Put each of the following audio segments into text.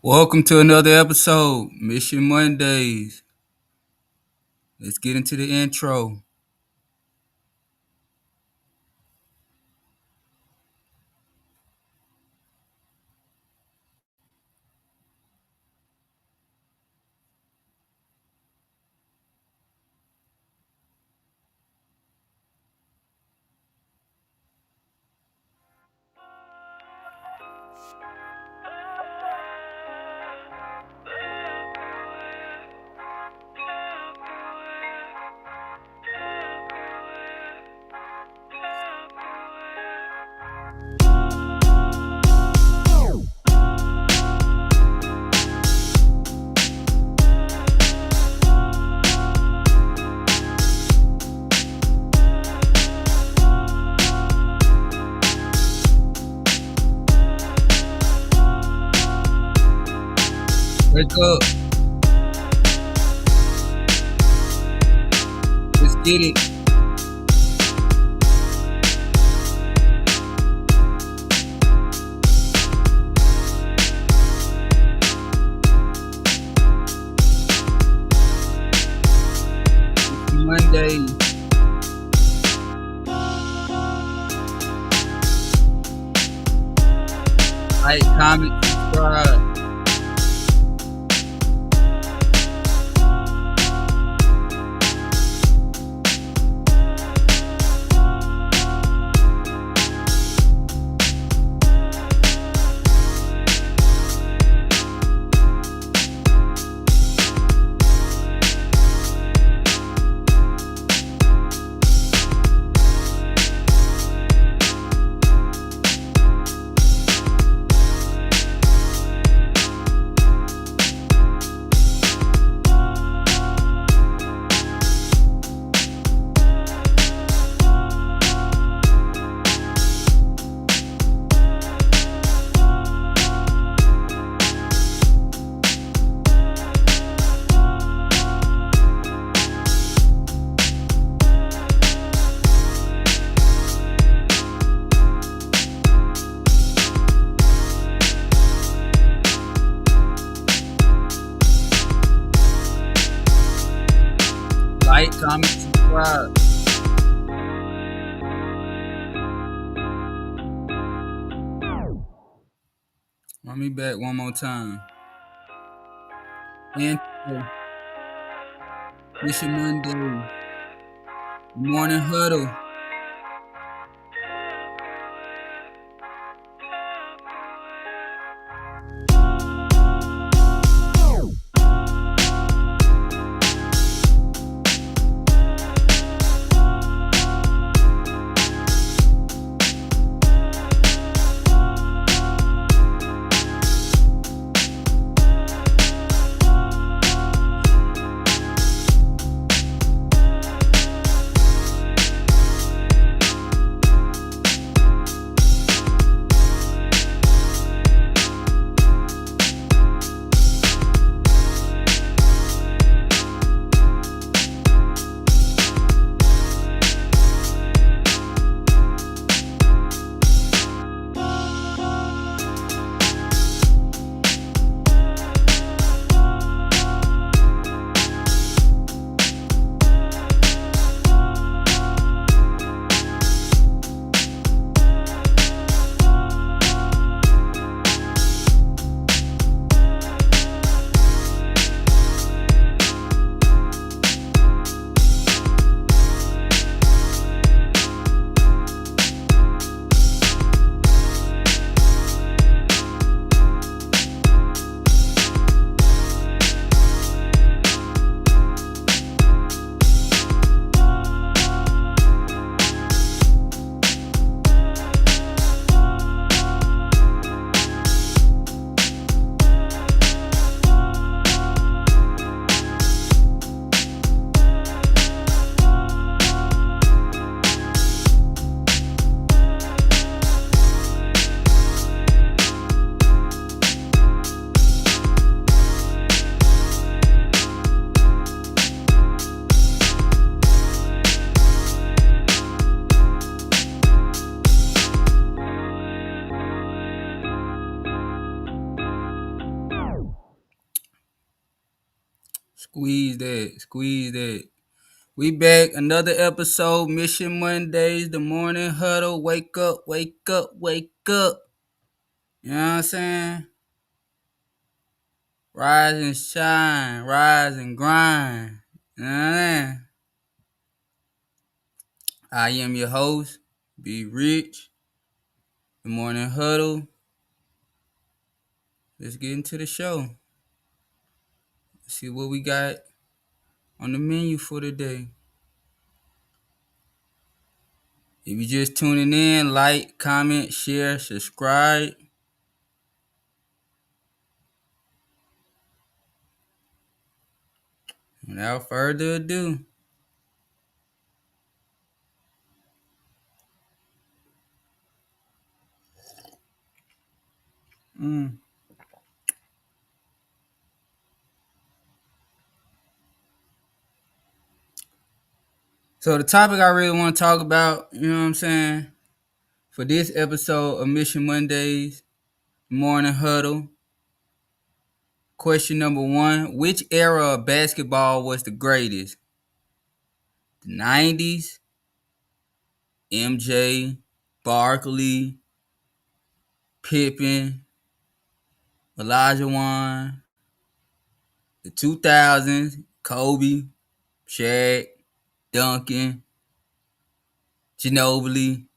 Welcome to another episode, Mission Mondays. Let's get into the intro. Wake up. Let's get it. Mission Mondays. Like, comment, subscribe. Like, comment, subscribe. Run me back one more time. Intro. Mission Mondays. Morning Huddle. Squeeze that. Squeeze that. We back. Another episode. Mission Mondays. The Morning Huddle. Wake up. Wake up. Wake up. You know what I'm saying? Rise and shine. Rise and grind. You know what I'm saying? I am your host. Be Rich. The Morning Huddle. Let's get into the show. See what we got on the menu for today. If you just tuning in, like, comment, share, subscribe. Without further ado. So the topic I really want to talk about, you know what I'm saying, for this episode of Mission Mondays, Morning Huddle. Question number 1, which era of basketball was the greatest? The 90s, MJ, Barkley, Pippen, Olajuwon, the 2000s, Kobe, Shaq, Duncan, Ginobili,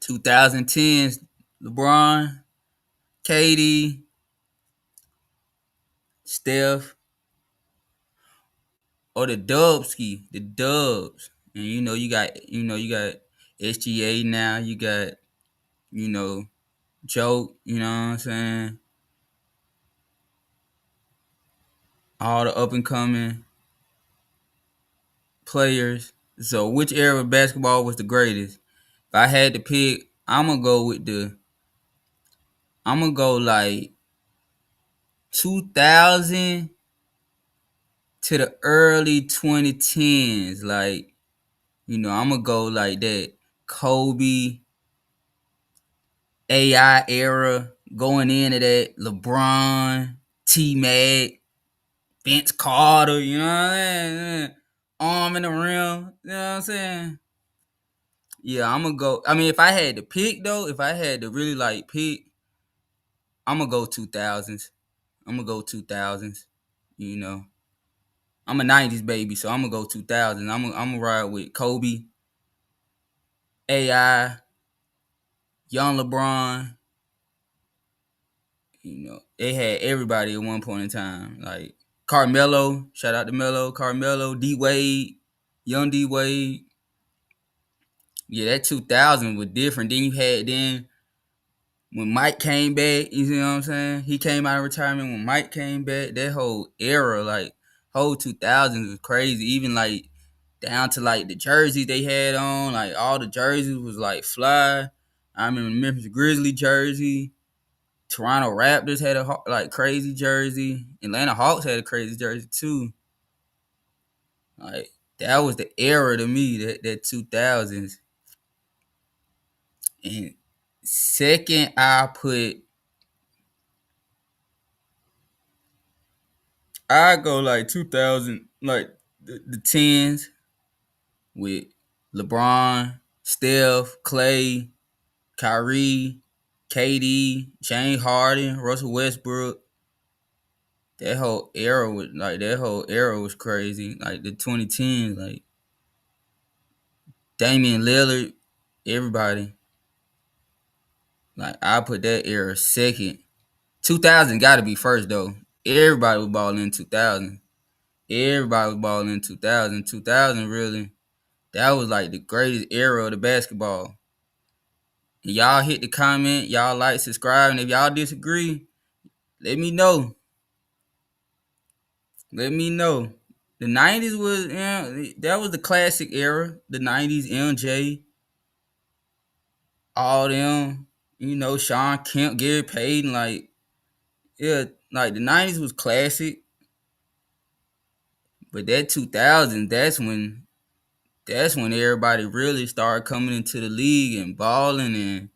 2010s, LeBron, KD, Steph, or the Dubs. And you got SGA now, you got, Joke, you know what I'm saying? All the up and coming players. So which era of basketball was the greatest? If I had to pick, I'm gonna go like 2000 to the early 2010s. Like, I'm gonna go like that. Kobe, AI era, going into that, LeBron, T-Mac, Vince Carter, you know what I'm saying? Arm in the rim, you know what I'm saying? Yeah, I'm gonna go. I mean, if I had to pick though, if I had to really like pick, I'm gonna go 2000s. I'm gonna go 2000s. You know, I'm a 90s baby, so I'm gonna go 2000s. I'm gonna ride with Kobe, AI, young LeBron. They had everybody at one point in time. Like Carmelo, shout out to Melo, Carmelo, D Wade, young D Wade. Yeah, that 2000 was different. Then when Mike came back, you see what I'm saying? He came out of retirement when Mike came back. That whole era, like whole 2000s was crazy. Even like down to like the jerseys they had on, like all the jerseys was like fly. I remember the Memphis Grizzlies jersey. Toronto Raptors had a like crazy jersey. Atlanta Hawks had a crazy jersey too. Like that was the era to me, that 2000s. And second, I go like 2000, like the tens with LeBron, Steph, Clay, Kyrie, KD, James Harden, Russell Westbrook. That whole era was crazy. Like the 2010s, like Damian Lillard, everybody. Like I put that era second. 2000 got to be first though. Everybody was balling in 2000. Everybody was balling in 2000. 2000 really. That was like the greatest era of the basketball. And y'all hit the comment, y'all like, subscribe, and if y'all disagree, let me know. Let me know. The 90s was, that was the classic era. The 90s, MJ, all them, Sean Kemp, Gary Payton, like, yeah, like the 90s was classic. But that 2000, that's when everybody really started coming into the league and balling, and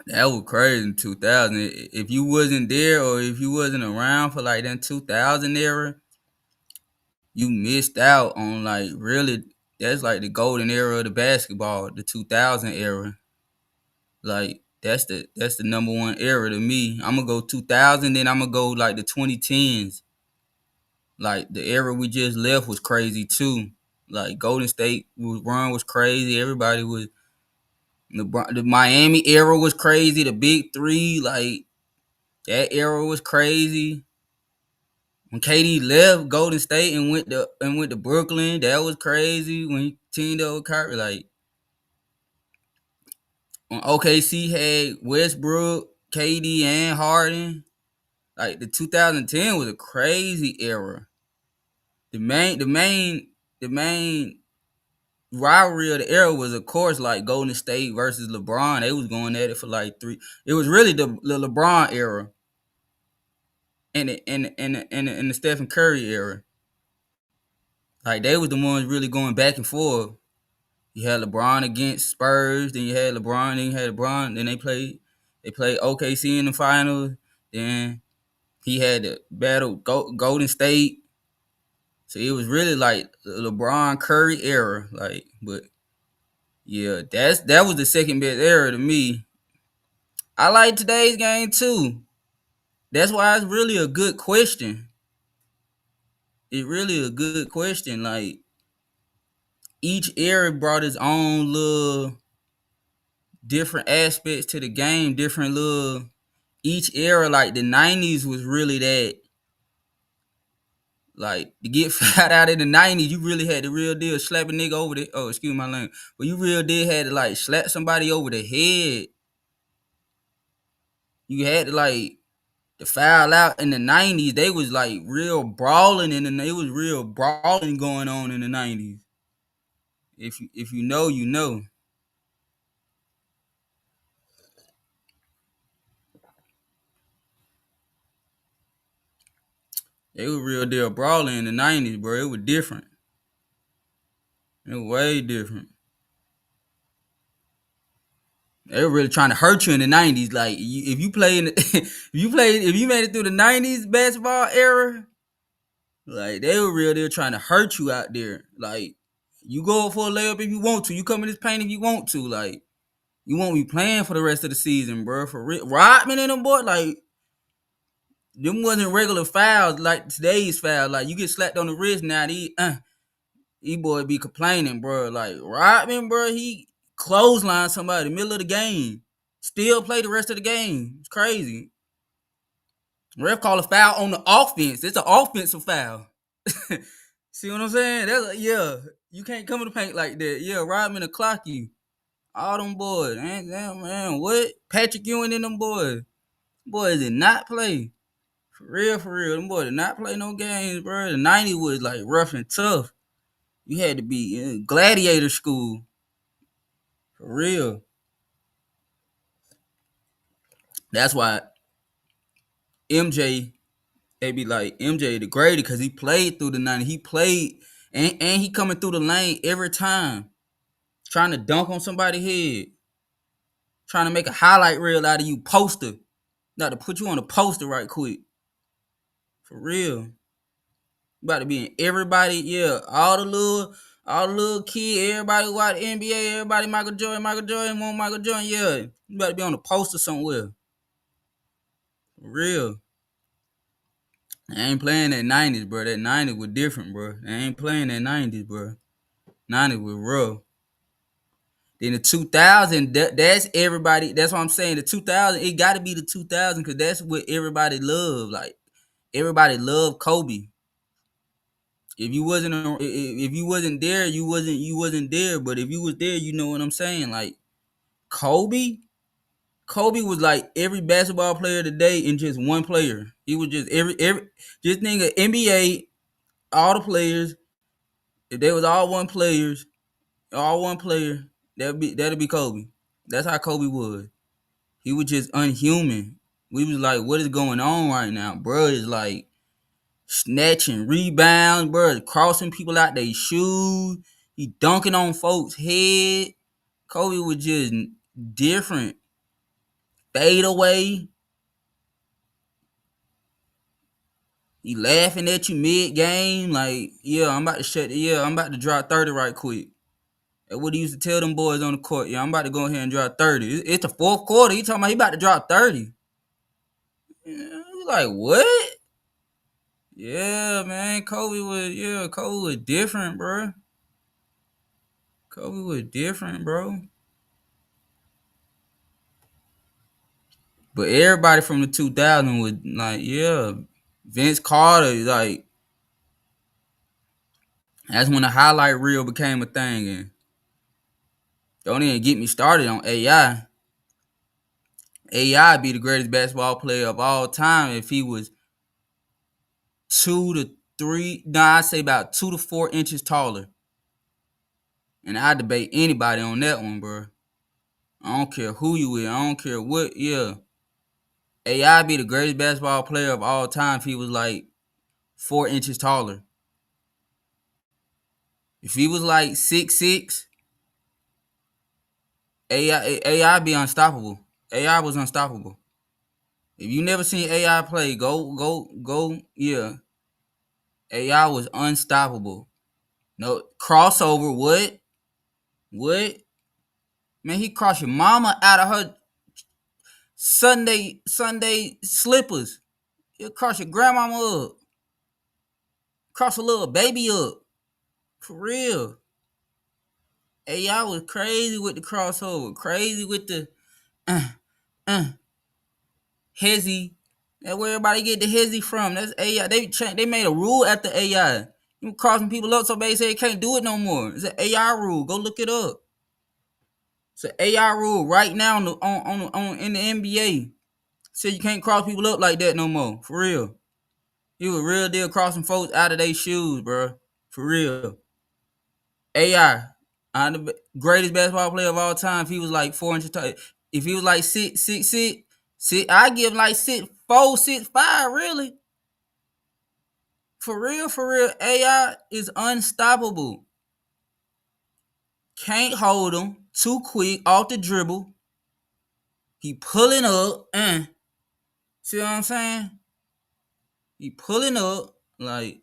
That was crazy in 2000. If you wasn't there or if you wasn't around for like that 2000 era, you missed out on like really. That's like the golden era of the basketball, the 2000 era. Like that's the number one era to me. I'm gonna go 2000, then I'm gonna go like the 2010s. Like the era we just left was crazy too. Like Golden State run was crazy. Everybody was the Miami era was crazy. The Big Three, like that era was crazy. When KD left Golden State and went to Brooklyn, that was crazy. When he teamed up with Kyrie, like when OKC had Westbrook, KD, and Harden, like the 2010 was a crazy era. The main rivalry of the era was, of course, like Golden State versus LeBron. They was going at it for like three. It was really the LeBron era and the Stephen Curry era. Like they was the ones really going back and forth. You had LeBron against Spurs, then you had LeBron, then you had LeBron. Then they played OKC in the finals. Then he had the battle Golden State. So it was really like the LeBron Curry era. Like, but yeah, that was the second best era to me. I like today's game too. That's why it's really a good question. It's really a good question. Like each era brought its own little different aspects to the game, different little each era. Like the 90s was really that, like to get fouled out in the 90s, you really had the real deal slap a nigga over the excuse my language. But you real deal had to like slap somebody over the head. You had to like the foul out in the 90s. They was like real brawling it was real brawling going on in the 90s. If you know, you know. They was real deal brawling in the 90s, bro. It was different. It was way different. They were really trying to hurt you in the 90s. Like if you play in the, if you made it through the 90s basketball era, like they were real deal trying to hurt you out there. Like you go for a layup if you want to. You come in this paint if you want to. Like you won't be playing for the rest of the season, bro. For real. Rodman and them boy, like them wasn't regular fouls like today's foul. Like you get slapped on the wrist now, these boy be complaining, bro. Like Rodman, bro, he clothesline somebody in the middle of the game. Still play the rest of the game. It's crazy. Ref call a foul on the offense. It's an offensive foul. See what I'm saying? Yeah. You can't come in the paint like that. Yeah, Rodman will clock you. All them boys. Man, what? Patrick Ewing and them boys. Boys did not play. For real, for real. Them boys did not play no games, bro. The 90s was like rough and tough. You had to be in gladiator school. For real. That's why MJ, they be like MJ the greatest because he played through the 90s. He played and he coming through the lane every time. Trying to dunk on somebody's head. Trying to make a highlight reel out of you poster. Not to put you on a poster right quick. For real. About to be in everybody, yeah. All the little kids, everybody watch NBA, everybody Michael Jordan want Michael Jordan, yeah. You about to be on a poster somewhere. For real. They ain't playing that 90s, bro. That 90s was different, bro. They ain't playing that 90s, bro. 90s was rough. Then the 2000, that's everybody. That's what I'm saying. The 2000, it got to be the 2000 because that's what everybody loved. Like everybody loved Kobe. If you wasn't there, you wasn't there. But if you was there, you know what I'm saying. Like Kobe was like every basketball player today in just one player. He was just every just think of NBA, all the players. If they was all one player, that'd be Kobe. That's how Kobe was. He was just unhuman. We was like, what is going on right now? Bro is like snatching rebounds, bro, crossing people out their shoes. He dunking on folks' head. Kobe was just different. fade away. He laughing at you mid game, like, yeah, I'm about to drop 30 right quick. That's what he used to tell them boys on the court. Yeah, I'm about to go ahead and drop 30. It's the fourth quarter. He talking about he about to drop 30. Yeah, like, what? Yeah, man. Kobe was different, bro. Kobe was different, bro. But everybody from the 2000 was like, yeah, Vince Carter, like, that's when the highlight reel became a thing. And don't even get me started on AI. AI be the greatest basketball player of all time if he was I'd say about 2 to 4 inches taller. And I debate anybody on that one, bro. I don't care who you is. I don't care what. Yeah, AI be the greatest basketball player of all time if he was like 4 inches taller. If he was like 6'6", AI be unstoppable. AI was unstoppable. If you never seen AI play, go. Yeah, AI was unstoppable. No crossover. What? What? Man, he crossed your mama out of her Sunday slippers. He'll cross your grandmama up. Cross a little baby up. For real. AI was crazy with the crossover. Crazy with the uh hezzy. That's where everybody get the hezzy from. That's AI. They made a rule after AI. You crossing people up so they say they can't do it no more. It's an AI rule. Go look it up. It's an AI rule right now on in the NBA. Say you can't cross people up like that no more. For real. He was real deal crossing folks out of their shoes, bro. For real. AI, the greatest basketball player of all time. If he was like 4 inches tall, if he was like six, I give like 6'4", 6'5", really. For real. AI is unstoppable. Can't hold him. Too quick off the dribble. He pulling up. See what I'm saying? He pulling up like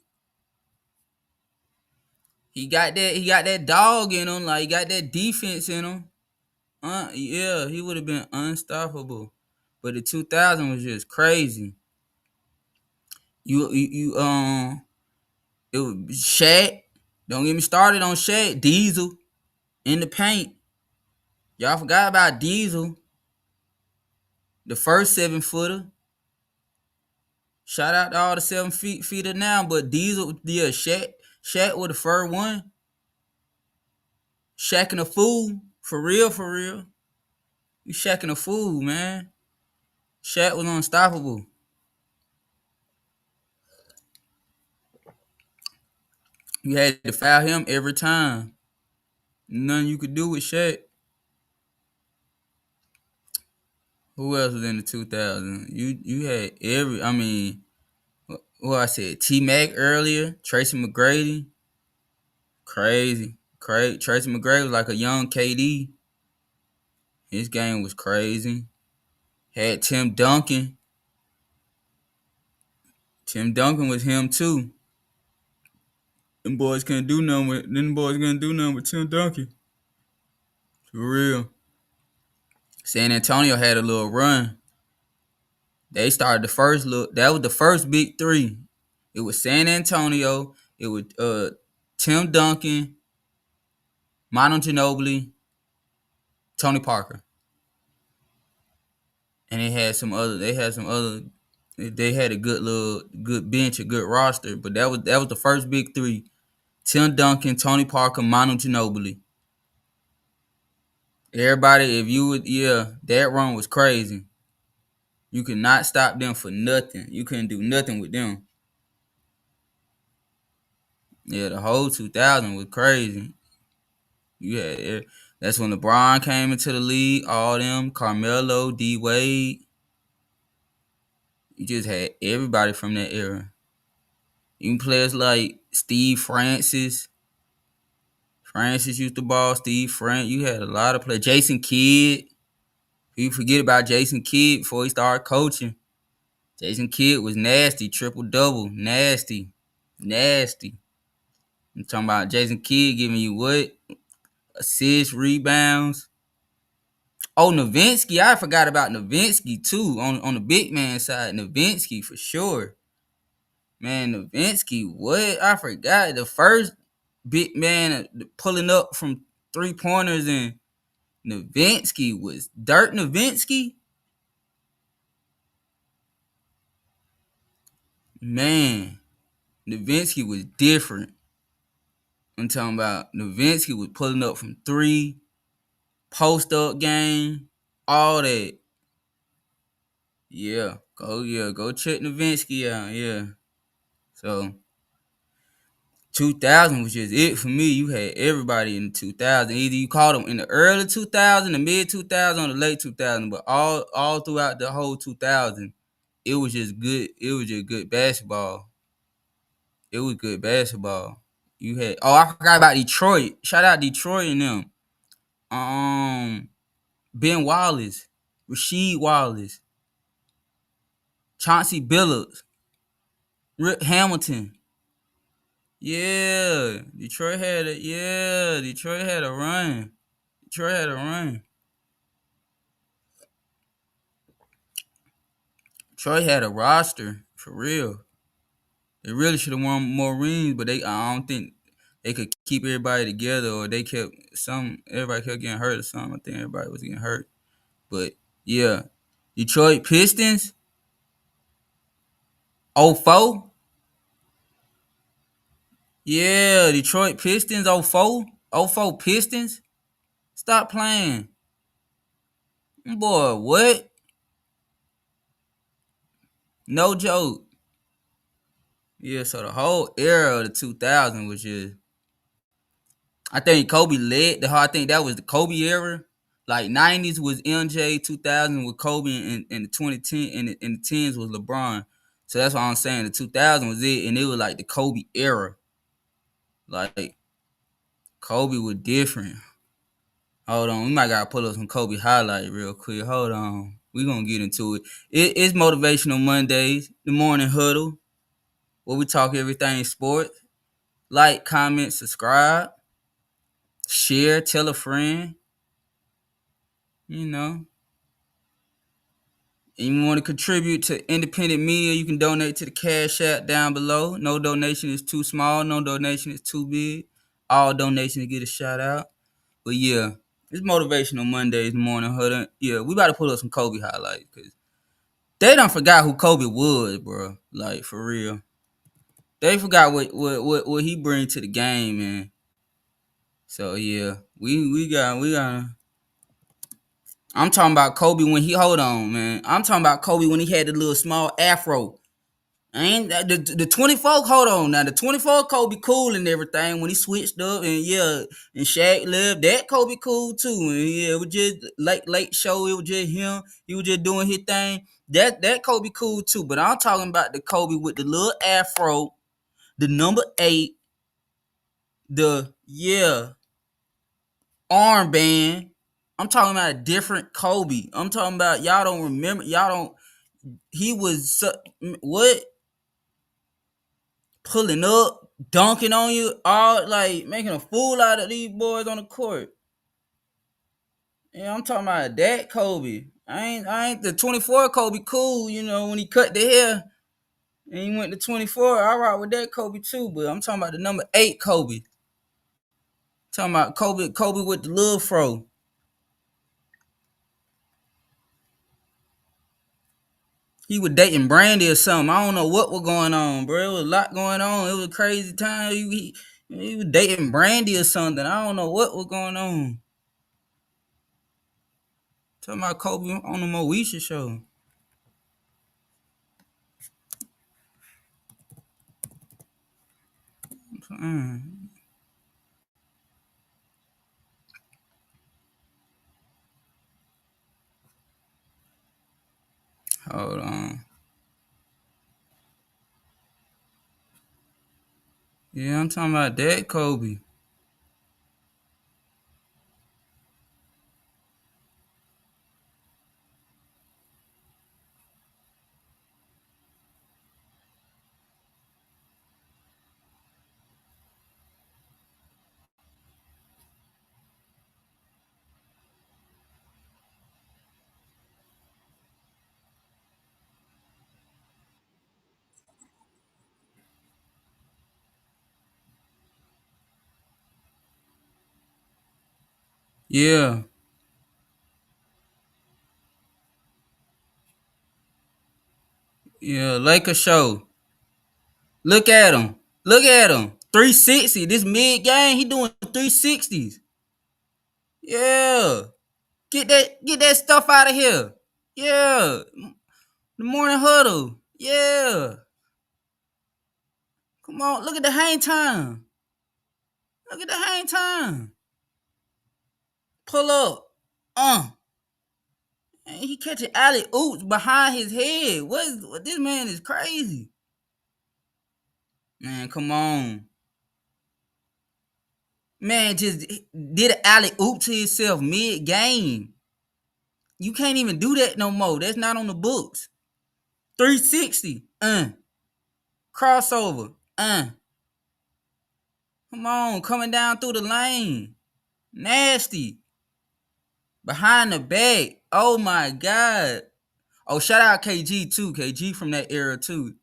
he got that dog in him. Like he got that defense in him. Yeah, he would have been unstoppable. But the 2000 was just crazy. It was Shaq. Don't get me started on Shaq. Diesel in the paint. Y'all forgot about Diesel, the first 7-footer. Shout out to all the 7-feeter now, but Diesel, yeah, Shaq was the first one. Shaqing a fool, for real. You Shaqing a fool, man. Shaq was unstoppable. You had to foul him every time. Nothing you could do with Shaq. Who else was in the 2000? You had who I said, T-Mac earlier, Tracy McGrady. Crazy. Tracy McGrady was like a young KD. His game was crazy. Had Tim Duncan. Tim Duncan was him too. Them boys couldn't do nothing with Tim Duncan. For real. San Antonio had a little run. They started that was the first big three. It was San Antonio. It was Tim Duncan, Manu Ginobili, Tony Parker. And they had some other. They had a good bench, a good roster. But that was the first big three: Tim Duncan, Tony Parker, Manu Ginobili. Everybody, that run was crazy. You could not stop them for nothing. You couldn't do nothing with them. Yeah, the whole 2000 was crazy. Yeah, that's when LeBron came into the league. All them, Carmelo, D Wade. You just had everybody from that era. Even players like Steve Francis. Francis used to ball. Steve Francis. You had a lot of players. Jason Kidd. People forget about Jason Kidd before he started coaching. Jason Kidd was nasty, triple-double, nasty. I'm talking about Jason Kidd giving you what? Assists, rebounds. Oh, Nowitzki. I forgot about Nowitzki, too, on the big man side. Nowitzki, for sure. Man, Nowitzki, what? I forgot. The first big man pulling up from three-pointers, and Nowitzki was Dirk Nowitzki. Man, Nowitzki was different. I'm talking about Nowitzki was pulling up from three, post-up game, all that. Yeah, go check Nowitzki out. Yeah. So 2000 was just it for me. You had everybody in the 2000. Either you caught them in the early 2000, the mid 2000, or the late 2000, but all throughout the whole 2000, it was just good. It was just good basketball. It was good basketball. You had I forgot about Detroit. Shout out Detroit and them. Ben Wallace, Rasheed Wallace, Chauncey Billups, Rip Hamilton. Yeah, Detroit had a run. Detroit had a run. Detroit had a roster for real. They really should have won more rings, but I don't think they could keep everybody together, or everybody kept getting hurt or something. I think everybody was getting hurt. But yeah. Detroit Pistons, 04. Yeah, Detroit Pistons, 04. 04 Pistons. Stop playing. Boy, what? No joke. Yeah, so the whole era of the 2000 was just, I think Kobe led the whole, I think that was the Kobe era. Like 90s was MJ, 2000 with Kobe, and the 2010 and the 10s was LeBron. So that's what I'm saying. The 2000 was it, and it was like the Kobe era. Like Kobe was different. Hold on, we might gotta pull up some Kobe highlight real quick. Hold on, we gonna get into it. It's Motivational Mondays, the Morning Huddle, where we talk everything sports. Like, comment, subscribe, share, tell a friend. You know, and you want to contribute to independent media, you can donate to the Cash App down below. No donation is too small. No donation is too big. All donations get a shout out. But yeah, it's Motivational Mondays, Morning Huddle. Yeah, we about to pull up some Kobe highlights because they done forgot who Kobe was, bro. Like, for real. They forgot what he bring to the game, man. So yeah, we got. I'm talking about Kobe when hold on, man. I'm talking about Kobe when he had the little small afro. I ain't the 24. Hold on now. The 24 Kobe cool and everything when he switched up, and yeah, and Shaq left. That Kobe cool too. And yeah, it was just late show. It was just him. He was just doing his thing. That Kobe cool too. But I'm talking about the Kobe with the little afro, the number 8, the armband. I'm talking about a different Kobe. I'm talking about y'all don't remember. Y'all don't. He was what? Pulling up, dunking on you, all like making a fool out of these boys on the court. Yeah, I'm talking about that Kobe. I ain't the 24 Kobe cool, you know, when he cut the hair and he went to 24. I rock with that Kobe too, but I'm talking about the number 8 Kobe. Talking about Kobe with the little fro. He was dating Brandy or something. I don't know what was going on, bro. It was a lot going on. It was a crazy time. He was dating Brandy or something. I don't know what was going on. Talking about Kobe on the Moesha show. Hold on. Yeah, I'm talking about that Kobe. Yeah. Yeah. Lakers show. Look at him. Look at him. 360. This mid game, he doing 360s. Yeah. Get that stuff out of here. Yeah. The morning huddle. Yeah. Come on. Look at the hang time. Look at the hang time. Pull up. And he catching alley oops behind his head. What this man is crazy. Man, come on. Man just did an alley oop to himself mid game. You can't even do that no more. That's not on the books. 360. Crossover. Come on, coming down through the lane. Nasty. Behind the back. Oh my God. Oh, shout out KG too. KG from that era too.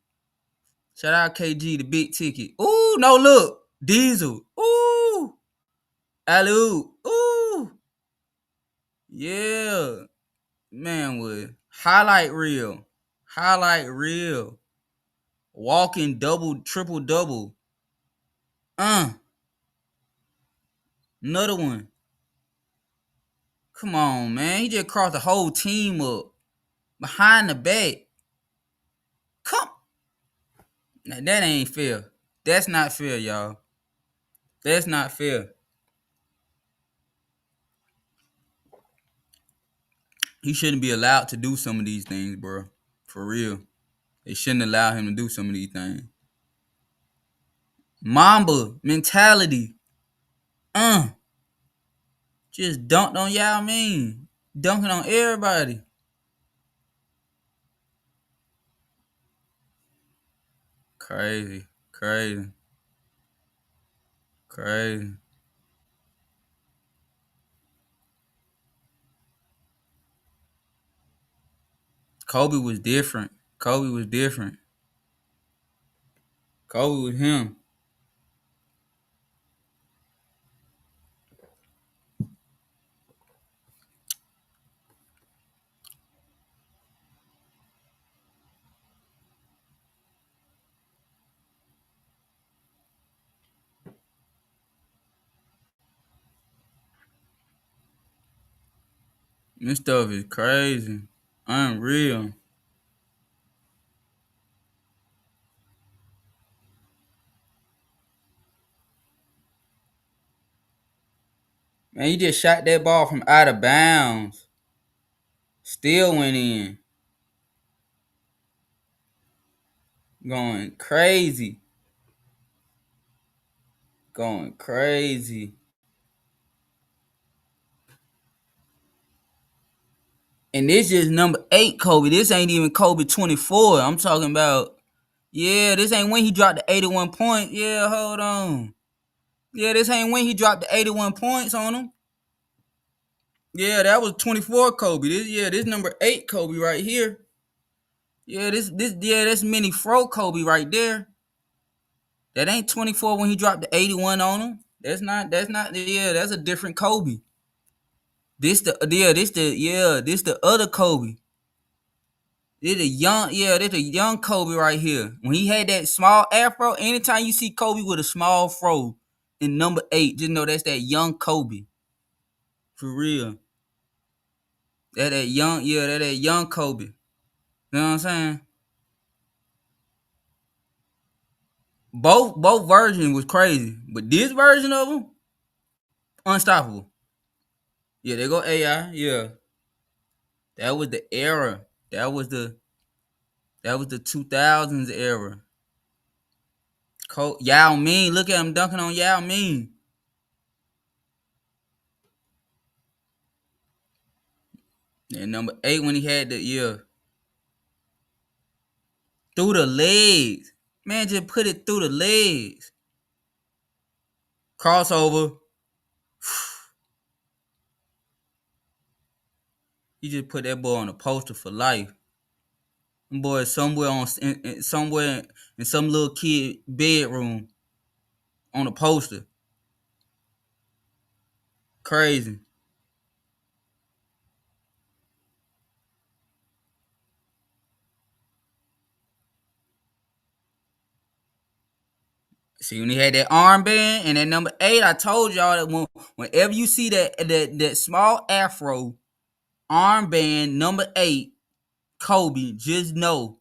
Shout out KG, the big ticket. Ooh, no look. Diesel. Ooh. Alley-oop. Ooh. Yeah. Man would. Highlight reel. Highlight reel. Walking double, triple double. Another one. Come on, man. He just crossed the whole team up. Behind the back. Come. Now, that ain't fair. That's not fair, y'all. That's not fair. He shouldn't be allowed to do some of these things, bro. For real. They shouldn't allow him to do some of these things. Mamba mentality. Just dunked on Yao Ming. Dunking on everybody. Crazy. Crazy. Crazy. Kobe was different. Kobe was different. Kobe was him. This stuff is crazy. Unreal. Man, he just shot that ball from out of bounds. Still went in. Going crazy. Going crazy. And this is number 8 Kobe. This ain't even Kobe 24. I'm talking about, yeah, this ain't when he dropped the 81 points. Yeah, hold on. Yeah, this ain't when he dropped the 81 points on him. Yeah, that was 24 Kobe. This number 8 Kobe right here. Yeah, that's mini fro Kobe right there. That ain't 24 when he dropped the 81 on him. That's not, that's a different Kobe. This the other Kobe. This a young Kobe right here. When he had that small afro, anytime you see Kobe with a small fro in number 8, just know that's that young Kobe. For real. That young Kobe. You know what I'm saying? Both versions was crazy, but this version of them, unstoppable. Yeah, they go AI. Yeah, that was the era. That was the 2000s era. Yao Ming, look at him dunking on Yao Ming. And number 8 when he had through the legs. Man, just put it through the legs. Crossover. He just put that boy on a poster for life. Them boys somewhere in some little kid bedroom on a poster. Crazy. See, when he had that armband and that number 8, I told y'all that whenever you see that small afro armband number 8, Kobe, just know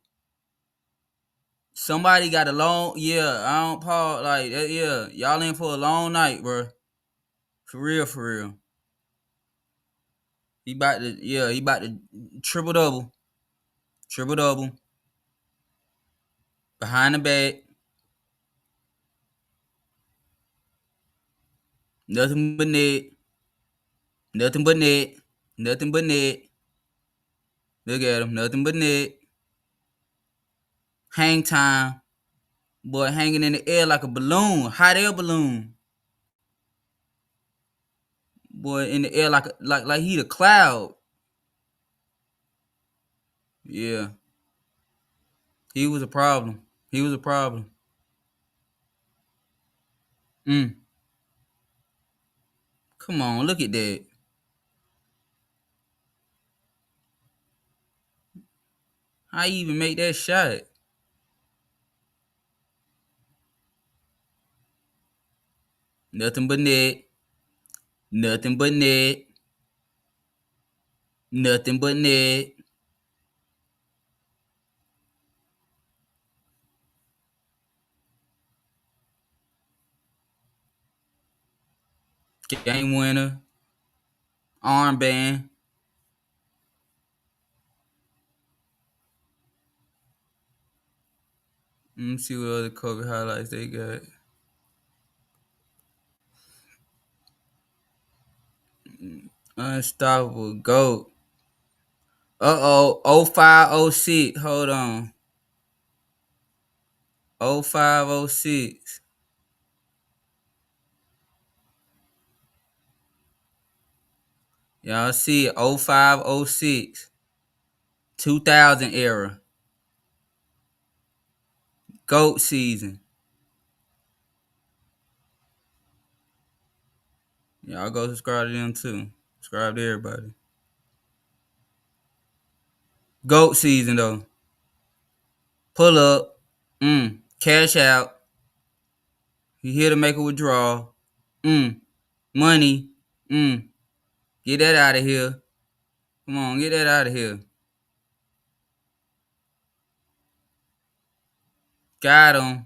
somebody got a long. Yeah, I don't Paul like that. Yeah, y'all in for a long night, bro. For real, for real. He about to triple double, triple double behind the back. Nothing but net. Nothing but net. Nothing but net. Look at him. Nothing but net. Hang time. Boy, hanging in the air like a balloon. Hot air balloon. Boy, in the air like he the cloud. Yeah. He was a problem. He was a problem. Come on, look at that. How you even make that shot? Nothing but net. Nothing but net. Nothing but net. Game winner. Armband. Let me see what other Kobe highlights they got. Unstoppable GOAT. 0506. Hold on. 0506. Y'all see it. 0506. 2000 era. GOAT season. Y'all go subscribe to them too. Subscribe to everybody. GOAT season though. Pull up. Cash out. You here to make a withdrawal. Money. Get that out of here. Come on, get that out of here. Got him.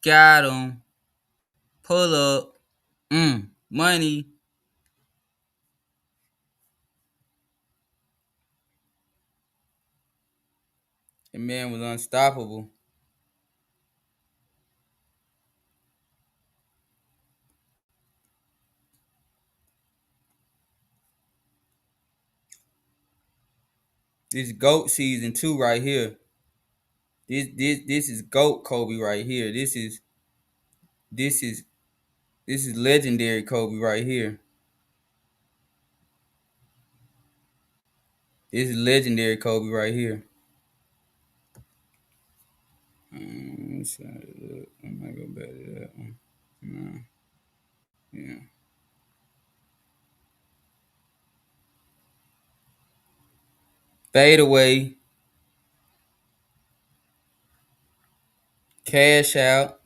Got him. Pull up. Money. The man was unstoppable. This GOAT season 2 right here. This is GOAT Kobe right here. This is legendary Kobe right here. This is legendary Kobe right here. I might go back to that one. No. Yeah. Fade away. Cash out.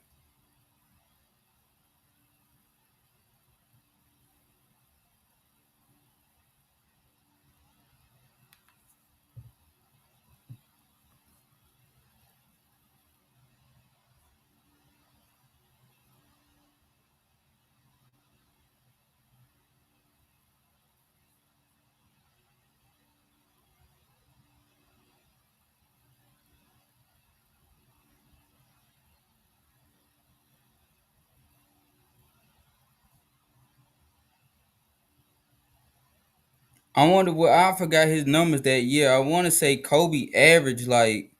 I wonder what I forgot his numbers that year. I want to say Kobe averaged like,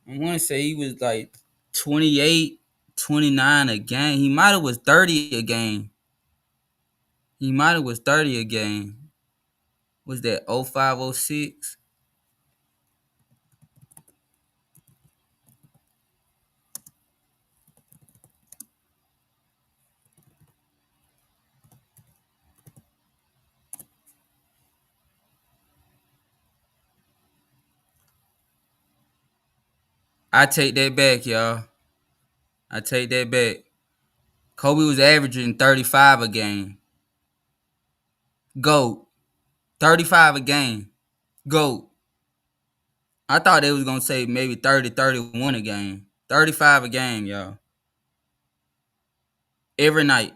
I want to say he was like 28, 29 a game. He might have was 30 a game. He might have was 30 a game. Was that 0506? I take that back, y'all. I take that back. Kobe was averaging 35 a game. GOAT. 35 a game. GOAT. I thought they was going to say maybe 30, 31 a game. 35 a game, y'all. Every night.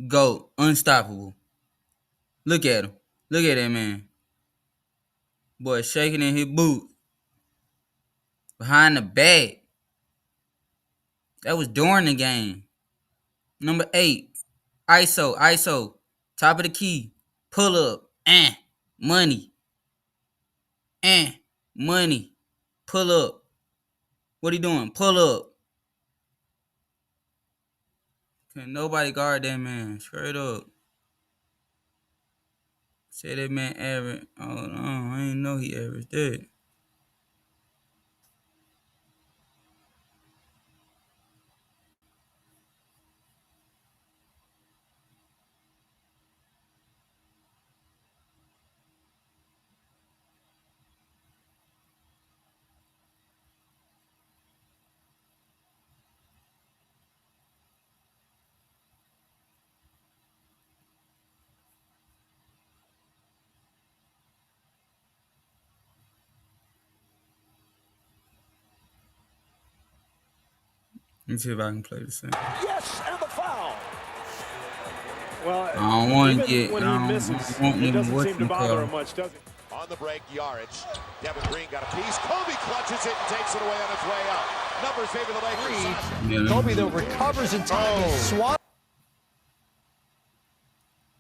GOAT. Unstoppable. Look at him. Look at that man. Boy, shaking in his boot. Behind the back. That was during the game. Number 8. ISO. Top of the key. Pull up. Money. Money. Pull up. What he doing? Pull up. Can't nobody guard that man. Straight up. Say that man average. Oh, no. I didn't know he averaged that. Let me see if I can play the same. Yes, and the foul. Well, I don't want to get. when I he don't misses, want it them doesn't seem to bother him call. much, does it? On the break, Yarich. Devin Green got a piece. Kobe clutches it and takes it away on its way up. Numbers favor the Lakers. Yeah, Kobe, though, recovers in time. Oh. Swat.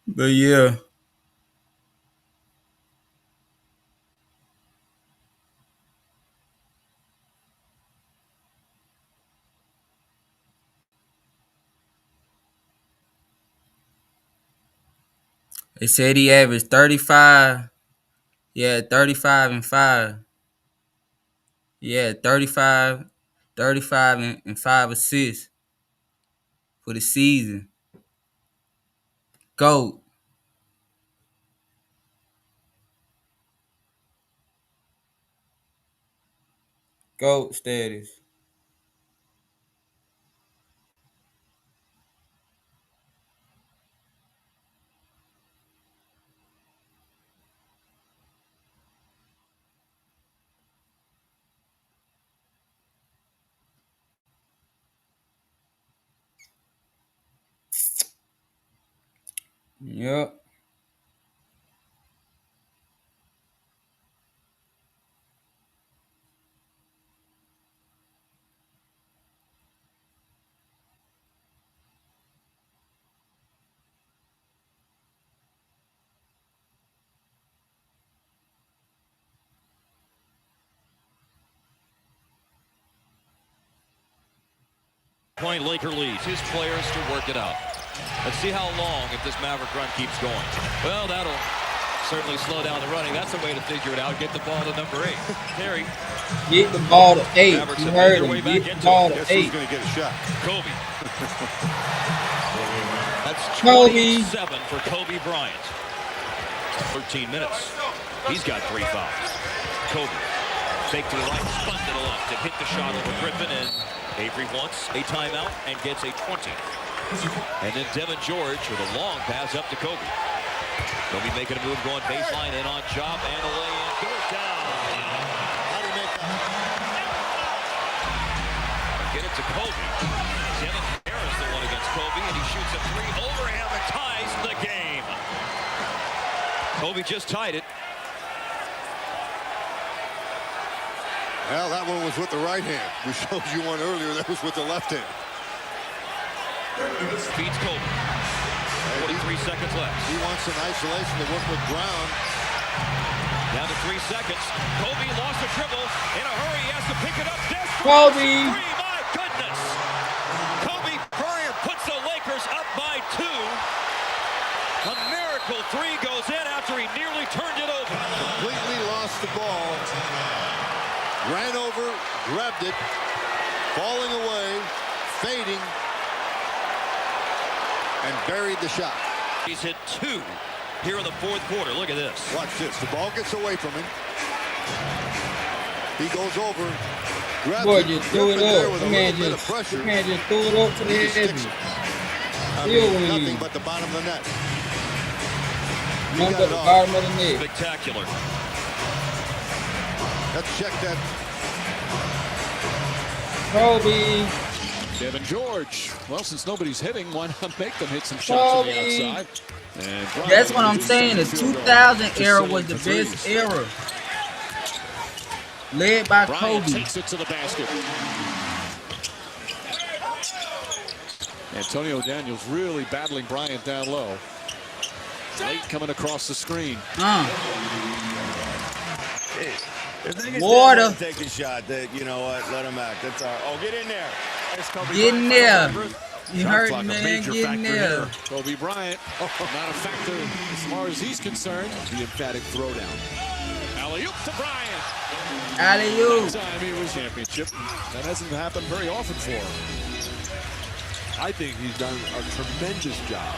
But yeah. They said he averaged 35. Yeah, 35 and 5. Yeah, 35 and 5 assists for the season. GOAT. GOAT status. Yep. Point Laker leads his players to work it out. Let's see how long if this Maverick run keeps going. Well, that'll certainly slow down the running. That's the way to figure it out. Get the ball to number 8. Terry. Get the ball to 8. Mavericks You have heard made their him. way back Get the into ball it. to Guess 8. who's going to get a shot? Kobe. That's Kobe. 27 for Kobe Bryant. 13 minutes. He's got 3 fouls. Kobe. Fake to the right, spun to the left. It hit the shot over Griffin, and Avery wants a timeout and gets a 20. And then Devin George with a long pass up to Kobe. Kobe making a move, going baseline, in on Job, and a lay-in goes down. How do you make that? Get it to Kobe. Devin Harris the one against Kobe, and he shoots a 3 overhand that ties the game. Kobe just tied it. Well, that one was with the right hand. We showed you one earlier that was with the left hand. Feeds Kobe. 43 seconds left. He wants some isolation to work with Brown. Down to 3 seconds. Kobe lost a dribble. In a hurry, he has to pick it up. Kobe. My goodness. Kobe Bryant puts the Lakers up by 2. A miracle 3 goes in after he nearly turned it over. Completely lost the ball. Ran over, grabbed it, falling away, fading, and buried the shot. He's hit 2 here in the 4th quarter. Look at this. Watch this. The ball gets away from him. He goes over, grabs Boy, it. just threw it Griffin there up. with The a man little bit of just, pressure. threw it up to the He just sticks heavy. it. I Still mean, nothing win. but the bottom of the net. He Nothing got but it the off. bottom of the net. Spectacular. Let's check that. Kobe. Kevin George. Well, since nobody's hitting, why not make them hit some shots from the outside? And Bryant That's what I'm with his saying. The second field goal 2000 to era settle was the for best threes. era. Led by Bryant Kobe. takes it to the basket. Antonio Daniels really battling Bryant down low. Late coming across the screen. Water. Take a shot. You know what? Let him act. That's all right. Oh, get in there. Get in there. You Shot hurt, clock, a man. major Get in factor there. here. Kobe Bryant, not a factor as far as he's concerned. The emphatic throwdown. Alley-oop to Bryant. Alley-oop. That time he was championship. That hasn't happened very often for him. I think he's done a tremendous job.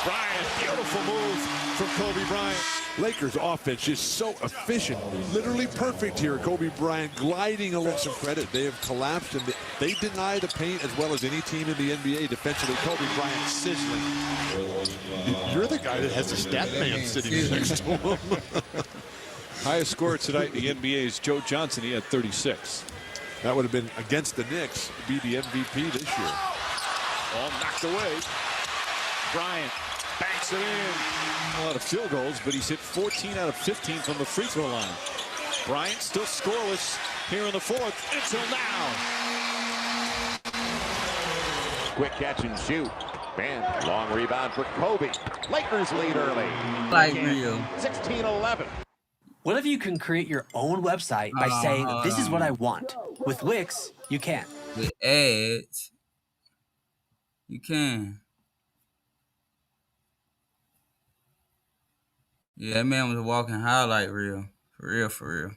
Bryant, beautiful move from Kobe Bryant. Lakers offense just so efficient, literally perfect here. Kobe Bryant gliding along. Some credit. They have collapsed and they deny the paint as well as any team in the NBA defensively. Kobe Bryant sizzling. You're the guy that has the stat man sitting next to him. Highest scorer tonight in the NBA's Joe Johnson. He had 36. That would have been against the Knicks, be the MVP this year. All knocked away. Bryant banks it in. A lot of field goals, but he's hit 14 out of 15 from the free throw line. Bryant still scoreless here in the fourth until now. Quick catch and shoot. Man, long rebound for Kobe. Lakers lead early. Like real. 16-11. What if you can create your own website by saying, this is what I want? With Wix, you can. With ads, you can. Yeah, that man was a walking highlight reel. For real, for real.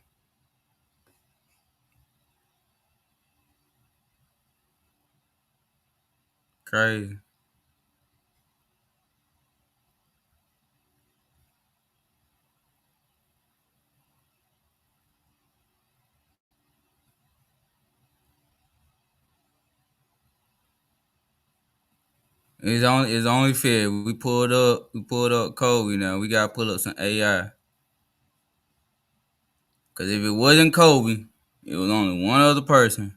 Crazy. It's only fair. We pulled up Kobe now. We gotta pull up some AI. Cause if it wasn't Kobe, it was only one other person.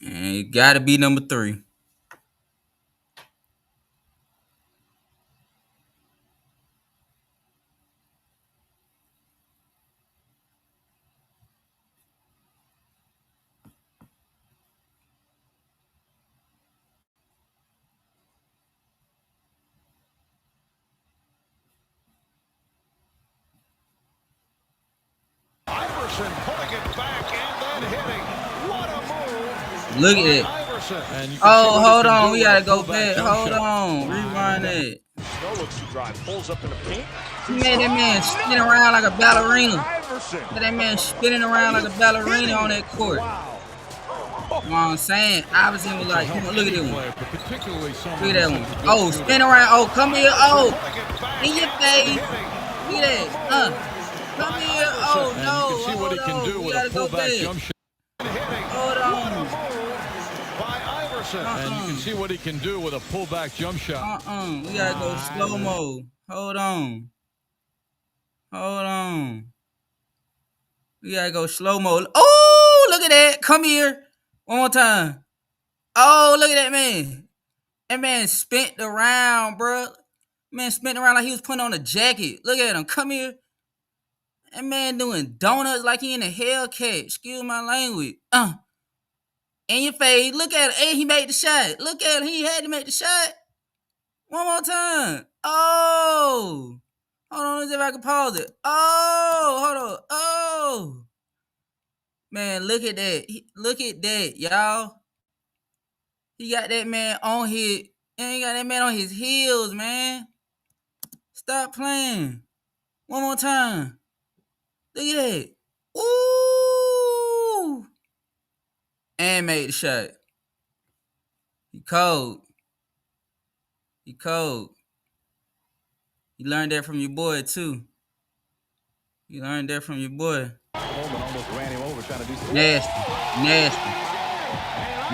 And it gotta be number 3. Iverson pulling it back and then hitting. What a move. Look at it. Iverson. Oh, hold on. We gotta go back. Hold on. Rewind it. No looks to drive. Pulls up in the paint. He made that man spin around like a ballerina. Iverson. That man spinning around like a ballerina on that court. Wow. You know what I'm saying? Iverson was like, come on, look at that one. Look at that one. Oh, spin around. Oh, come here. Oh, in your face. Look at that. Come here. Oh, no. You can see what he can do with a pullback jump shot. Hold on. By Iverson. And you can see what he can do with a pullback jump shot. We gotta go slow-mo. Hold on. We gotta go slow-mo. Oh, look at that. Come here. One more time. Oh, look at that man. That man spent around, bro. Man spent around like he was putting on a jacket. Look at him. Come here. That man doing donuts like he in a Hellcat. Excuse my language. In your face. Look at it. Hey, he made the shot. Look at him. He had to make the shot. One more time. Oh. Hold on. Let's see if I can pause it. Oh. Hold on. Oh. Man, look at that. Look at that, y'all. He got that man on his... And he got that man on his heels, man. Stop playing. One more time. Look at that. Ooh. And made the shot. He cold. You learned that from your boy, too. You learned that from your boy. Coleman almost ran him over trying to do something.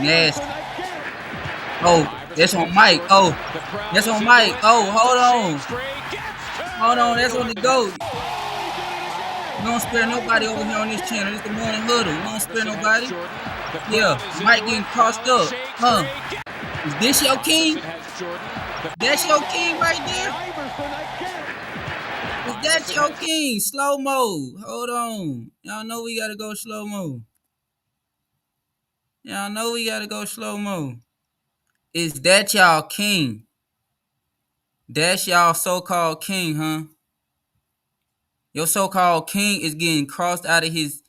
Nasty. Oh, that's on Mike. Oh, that's on Mike. Oh, hold on. That's on the GOAT. We don't spare nobody over here on this channel. It's the Morning Huddle. We don't spare nobody. Yeah, Mike getting crossed up. Huh? Is this your king? That's your king right there? Is that your king? Slow mo. Hold on. Y'all know we gotta go slow mo. Is that y'all king? That's y'all so-called king, huh? Your so-called king is getting crossed out of his.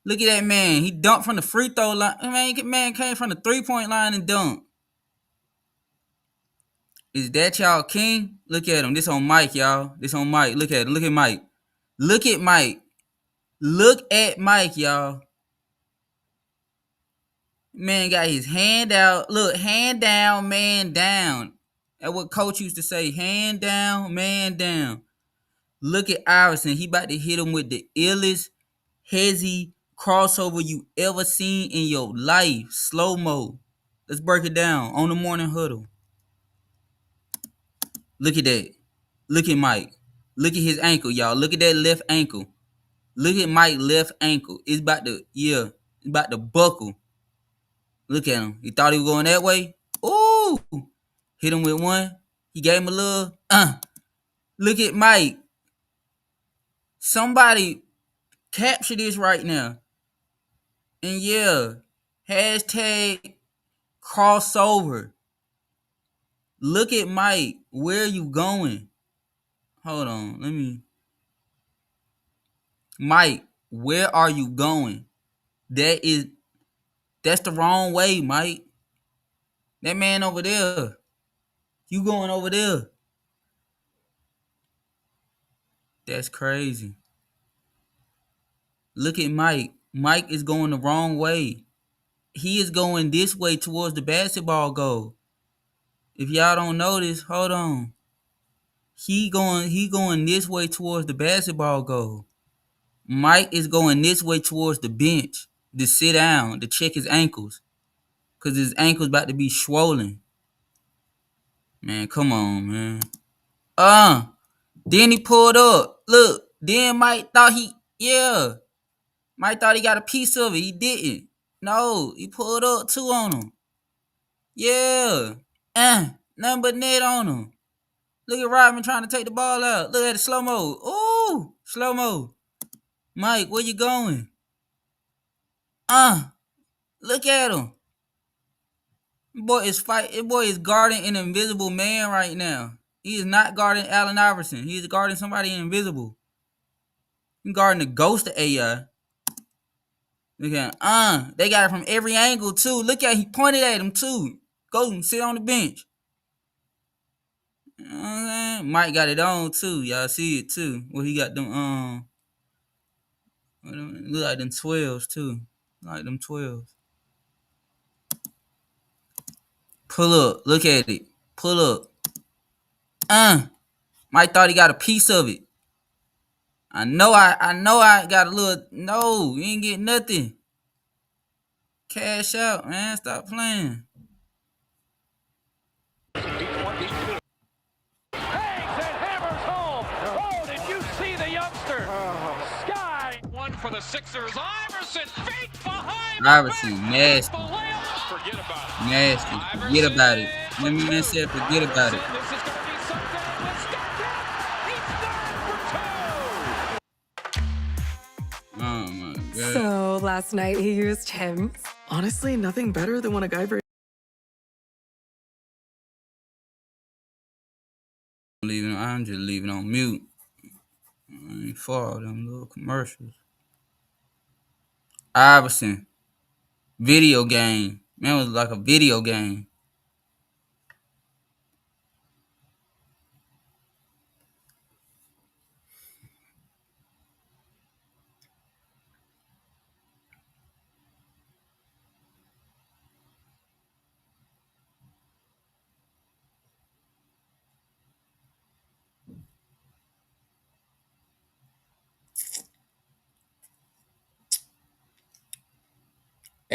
Look at that man. He dunked from the free throw line. Man came from the three-point line and dunked. Is that y'all king? Look at him. This on Mike, y'all. This on Mike. Look at him. Look at Mike. Look at Mike. Look at Mike, y'all. Man got his hand out. Look, hand down, man down. That's what coach used to say. Hand down, man down. Look at Iverson. He about to hit him with the illest hezzy crossover you ever seen in your life. Slow mo. Let's break it down on the Morning Huddle. Look at that. Look at Mike. Look at his ankle, y'all. Look at that left ankle. Look at Mike's left ankle. It's about to buckle. Look at him. He thought he was going that way. Ooh. Hit him with one. He gave him a little. Look at Mike. Somebody capture this right now. And yeah, hashtag crossover. Look at Mike. Where are you going? Hold on. Mike, where are you going? That's the wrong way, Mike. That man over there. You going over there. That's crazy. Look at Mike. Mike is going the wrong way. He is going this way towards the basketball goal. If y'all don't notice, hold on. He going this way towards the basketball goal. Mike is going this way towards the bench to sit down, to check his ankles. Because his ankle's about to be swollen. Man, come on, man. Then he pulled up. Look, then Mike thought Mike thought he got a piece of it. He didn't. No, he pulled up two on him. Yeah. Nothing but net on him. Look at Rodman trying to take the ball out. Look at the slow-mo. Ooh, slow-mo. Mike, where you going? Look at him. Boy is guarding an invisible man right now. He is not guarding Allen Iverson. He is guarding somebody invisible. He's guarding the ghost of AI. Look at they got it from every angle too. Look at he pointed at him too. Go and sit on the bench. You know what I'm saying? Mike got it on too. Y'all see it too. Well, he got them look like them 12s too. Like them 12s. Pull up. Look at it. Pull up. Mike thought he got a piece of it. I know I got a little. No, you ain't getting nothing. Cash out, man. Stop playing. For the Sixers, Iverson fake behind. Iverson, nasty. Forget about it. Nasty. Forget about it. Let me just say, forget about it. This is going to be something. Oh my God. So last night he used him. Honestly, nothing better than when a guy breaks. I'm just leaving on mute. I ain't for all them little commercials. Iverson. Video game. Man, it was like a video game.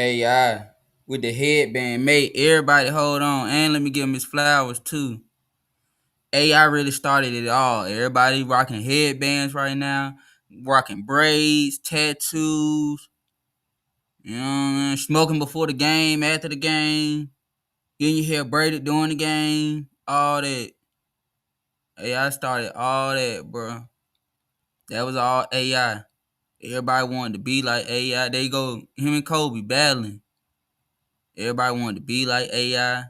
AI with the headband made everybody hold on. And let me give him his flowers too. AI really started it all. Everybody rocking headbands right now, rocking braids, tattoos, you know what I mean? Smoking before the game, after the game, getting your hair braided during the game, all that. AI started all that, bro. That was all AI. Everybody wanted to be like AI. They go, him and Kobe battling. Everybody wanted to be like AI.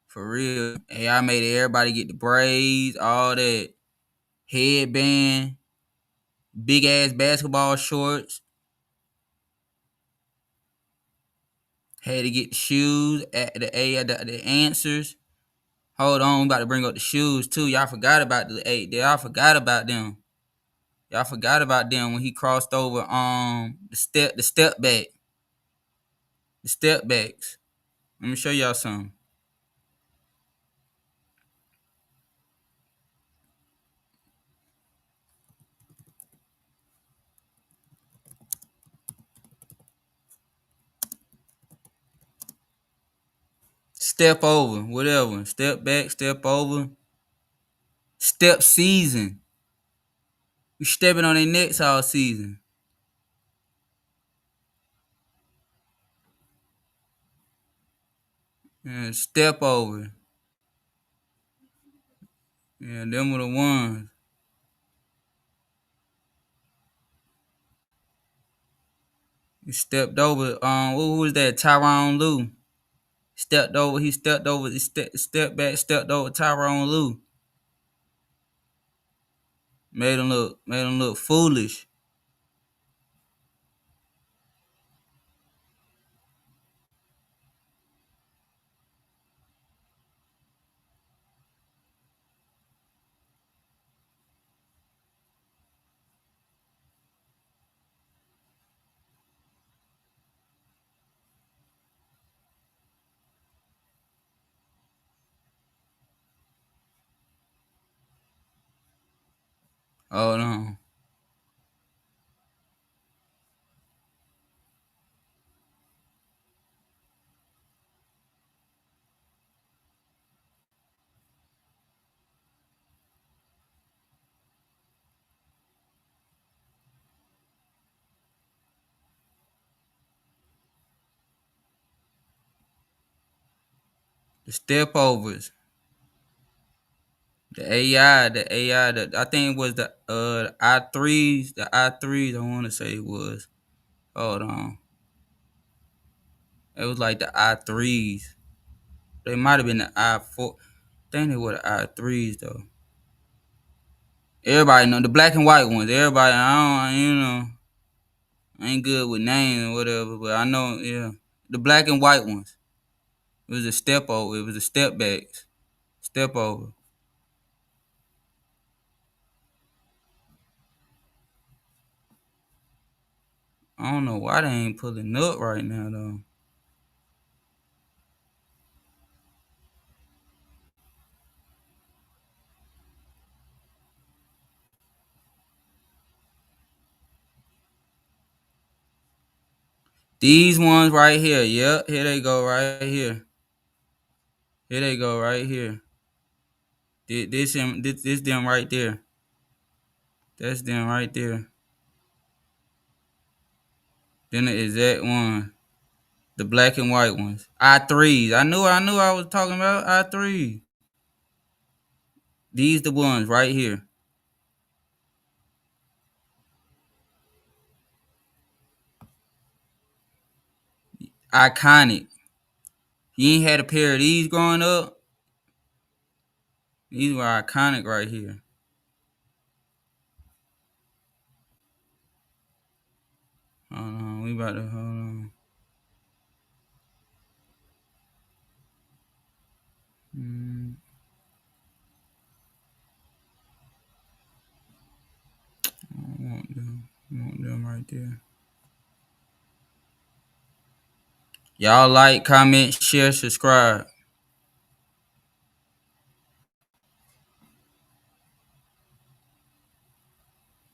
For real. AI made everybody get the braids, all that. Headband, big ass basketball shorts. Had to get the shoes, the AI, the answers. Hold on, we about to bring up the shoes too. Y'all forgot about the eight. Y'all forgot about them. Y'all forgot about them when he crossed over the step back. The step backs. Let me show y'all some. Step over, whatever. Step back, step over. Step season. We stepping on their necks all season. Yeah, step over. Yeah, them were the ones. He stepped over. Who was that? Tyrone Lue. Stepped over. He stepped over. He stepped back. Stepped over Tyrone Lue. Made him look foolish. Hold on. The step overs. The AI, I think it was the I3s, I want to say it was. Hold on. It was like the I3s. They might have been the I4. I think they were the I3s though. Everybody know the black and white ones. Everybody, I ain't good with names or whatever, but I know, yeah. The black and white ones. It was a step over. It was a step backs. Step over. I don't know why they ain't pulling up right now though. These ones right here. Yep, here they go right here. Here they go right here. This them right there. That's them right there. Then the exact one. The black and white ones. I3s. I knew I was talking about I3. These the ones right here. Iconic. You ain't had a pair of these growing up. These were iconic right here. Hold on, we about to hold on. I want them. I want them right there. Y'all like, comment, share, subscribe.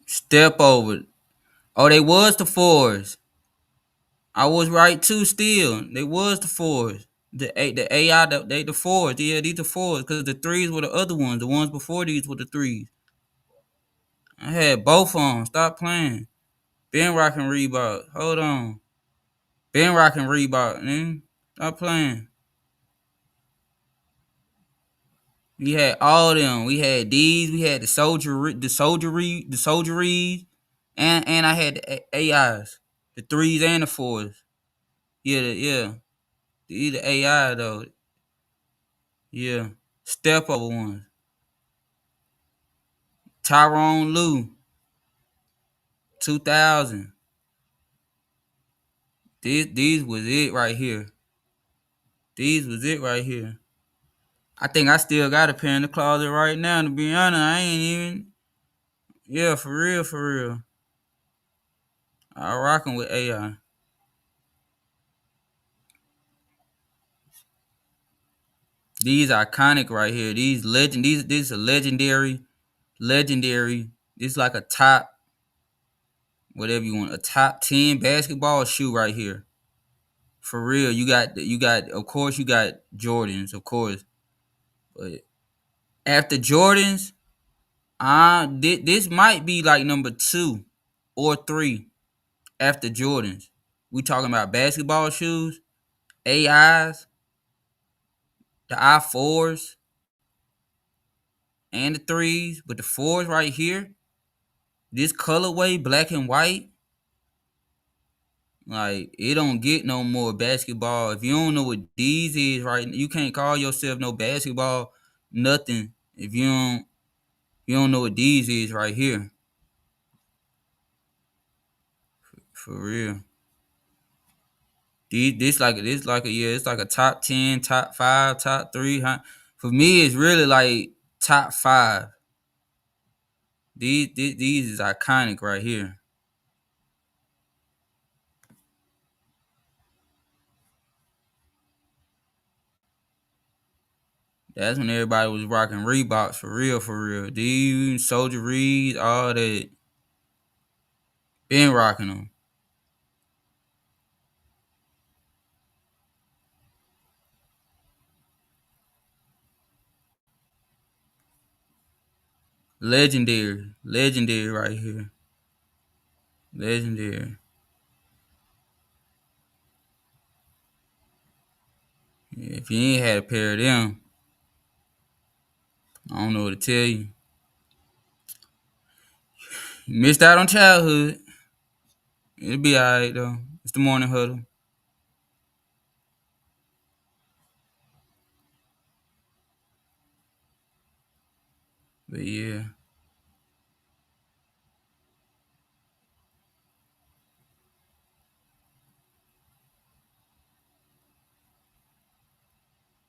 Step over. Oh, they was the fours. I was right too. Still, they was the fours. The AI, the fours. Yeah, these the fours because the threes were the other ones. The ones before these were the threes. I had both on. Stop playing. Been rocking Reebok. Hold on. Been rocking Reebok, man. Stop playing. We had all them. We had these. We had the soldieries, and I had the AIs, the threes and the fours. Yeah, yeah. The AI though. Yeah. Step over ones. Tyrone Lue, 2000. These was it right here. These was it right here. I think I still got a pair in the closet right now. To be honest, I ain't even. Yeah, for real, for real. I rocking with AI. These iconic right here. These legend. This is a legendary. This is like a top, whatever you want, a top 10 basketball shoe right here. For real, you got. Of course, you got Jordans, of course, but after Jordans, this might be like number 2 or 3 after Jordans. We talking about basketball shoes, AIs, the I4s, and the 3s, but the 4s right here, this colorway, black and white, like it don't get no more basketball. If you don't know what these is right, you can't call yourself no basketball, nothing. If you don't know what these is right here. For real. This like it's like a top 10, top 5, top 3. For me, it's really like top 5. These is iconic right here. That's when everybody was rocking Reeboks for real, for real. These Soldier Reed, all that. Been rocking them. Legendary right here. Legendary. Yeah, if you ain't had a pair of them, I don't know what to tell you. You missed out on childhood. It'll be alright though. It's the morning huddle. But yeah.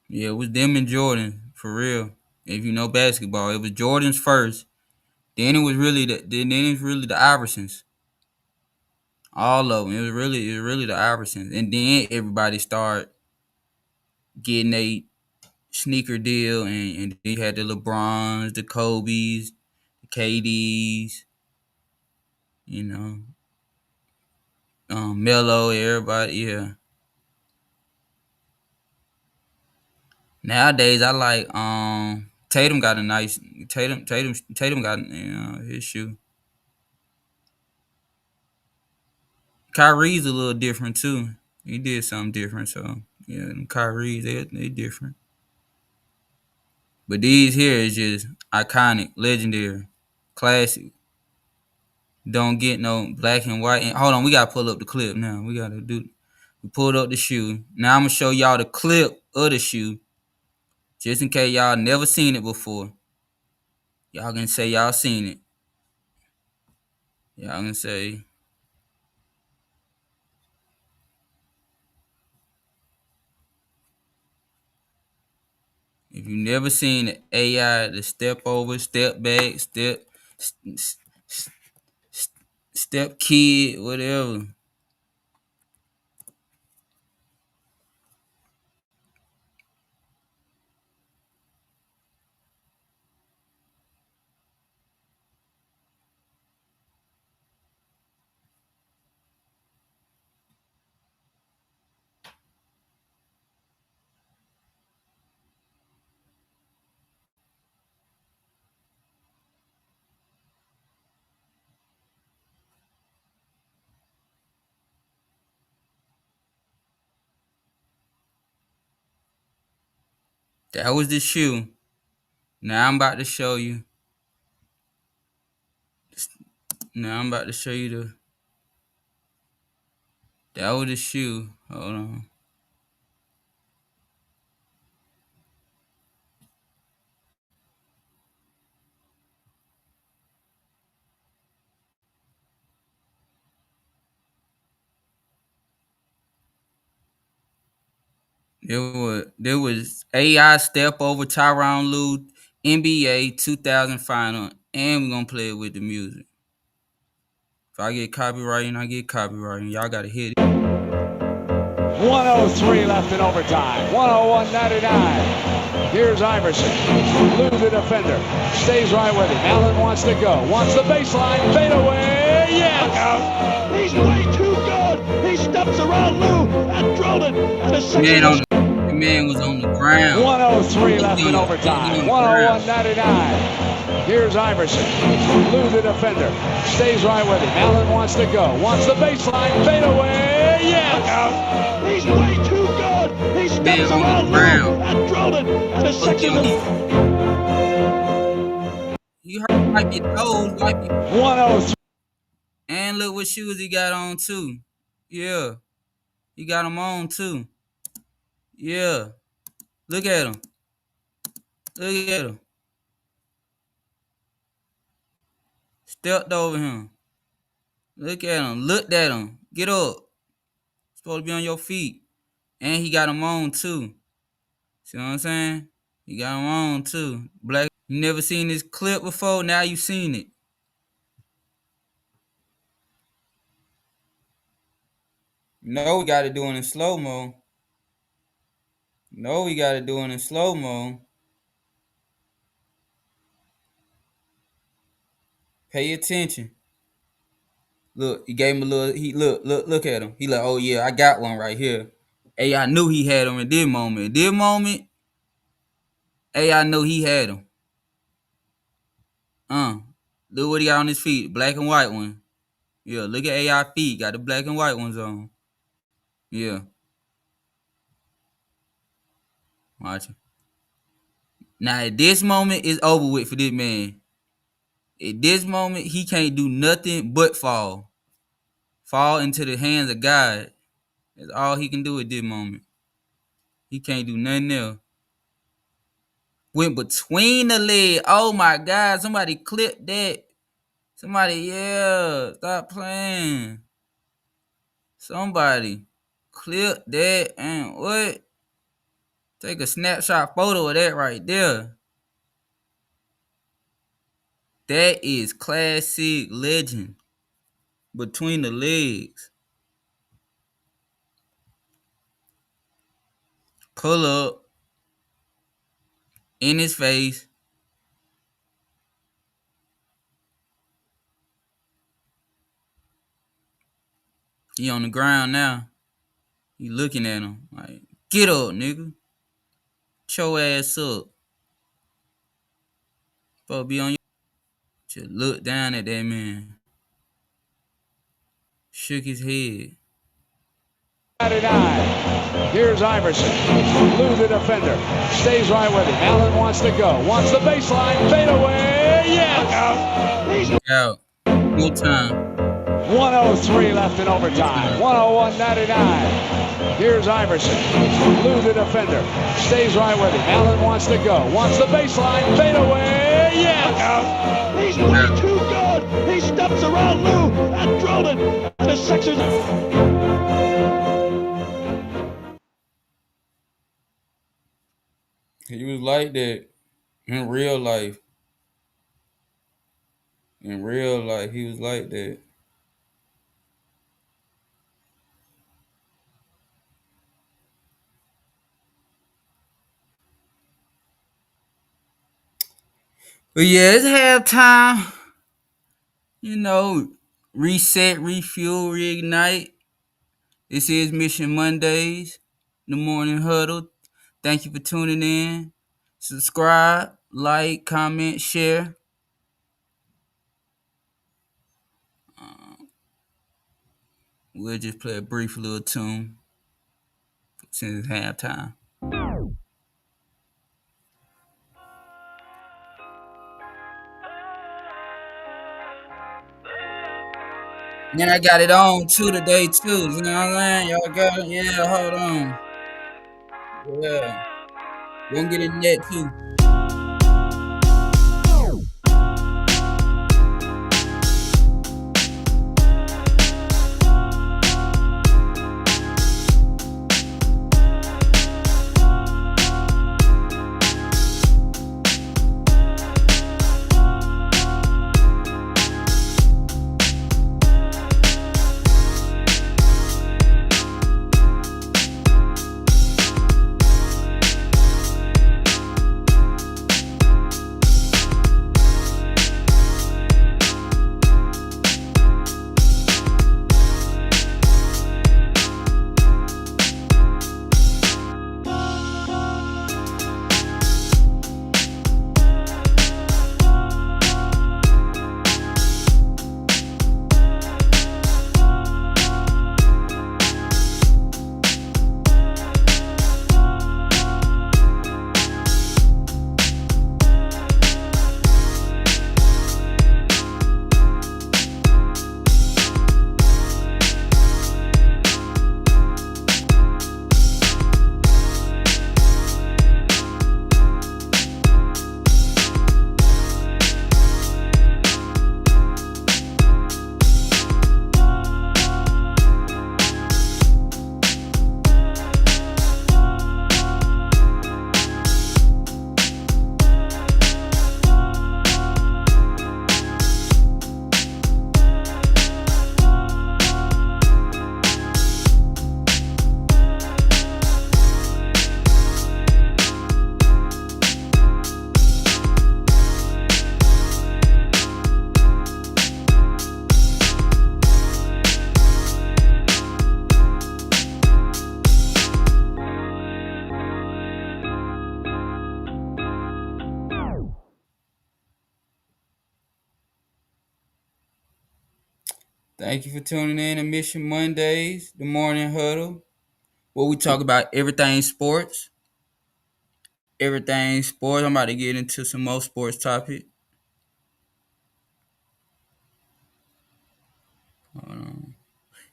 Yeah, it was them and Jordan, for real. If you know basketball, it was Jordan's first. Then it was really the Iversons. All of them. It was really the Iversons. And then everybody started getting a sneaker deal, and they had the LeBrons, the Kobe's, the KD's, you know, Melo, everybody, yeah. Nowadays I like Tatum got a nice Tatum got his shoe. Kyrie's a little different too. He did something different, so yeah, Kyrie's they different. But these here is just iconic, legendary, classic. Don't get no black and white. And hold on, we gotta pull up the clip now. We pulled up the shoe. Now I'm gonna show y'all the clip of the shoe, just in case y'all never seen it before. Y'all can say y'all seen it. Y'all can say. If you never seen the AI, the step over, step back, step kid, whatever. That was the shoe. Now I'm about to show you. Now I'm about to show you the. That was the shoe. Hold on. There was AI step over Tyronn Lue NBA 2000 final, and we're gonna play it with the music. If I get copyrighting, I get copyrighting. Y'all gotta hit it. 103 left in overtime. 101.99. Here's Iverson. Lue the defender. Stays right with him. Allen wants to go. Wants the baseline. Fade away. Yes. He's way too good. He steps around Lue and drilled it. The man was on the ground. 103 left in overtime. 101.99. Here's Iverson. Lue the defender. Stays right with him. Allen wants to go. Wants the baseline. Fade away. Yes. He's way too good. He steps around Lue and drilled it. You heard him wipe your toes. 103. And look what shoes he got on too. Yeah. He got them on too. Yeah. Look at him. Look at him. Stepped over him. Look at him. Looked at him. Get up. Supposed to be on your feet. And he got them on too. See what I'm saying? He got them on too. Black. You never seen this clip before? Now you seen it. No, we got to do it in slow-mo. No, we got to do it in slow-mo. Pay attention. Look, he gave him a little. He look at him. He like, oh yeah, I got one right here. Hey, I knew he had him in this moment. Hey, I knew he had him. Look what he got on his feet, black and white one. Yeah, look at AI feet, got the black and white ones on. Yeah. Watch it. Now at this moment, it's over with for this man. At this moment, he can't do nothing but fall. Fall into the hands of God. That's all he can do at this moment. He can't do nothing else. Went between the leg. Oh my God. Somebody clip that. Somebody, yeah. Stop playing. Somebody clip that and what? Take a snapshot photo of that right there. That is classic legend. Between the legs. Pull up. In his face. He on the ground now. He looking at him like, get up, nigga. Get your ass up. Supposed to be on your. Just look down at that man. Shook his head. 99. Here's Iverson. Lue the defender. Stays right with him. Allen wants to go. Wants the baseline. Fade away. Yes. Out. No time. 103 left in overtime. 101.99. Here's Iverson. Lue the defender. Stays right with him. Allen wants to go. Wants the baseline. Fade away. Yes. He's way too good. He steps around Lue and drilled it. The Sixers. He was like that in real life. In real life, he was like that. But yeah, it's halftime. You know, reset, refuel, reignite. This is Mission Mondays, the Morning Huddle. Thank you for tuning in. Subscribe, like, comment, share. We'll just play a brief little tune since it's halftime. And I got it on too today too. You know what I'm saying? Y'all got it? Yeah, hold on. Yeah. Gonna get in that too. Thank you for tuning in to Mission Mondays, the Morning Huddle, where we talk about everything sports. Everything sports. I'm about to get into some more sports topic. Hold on.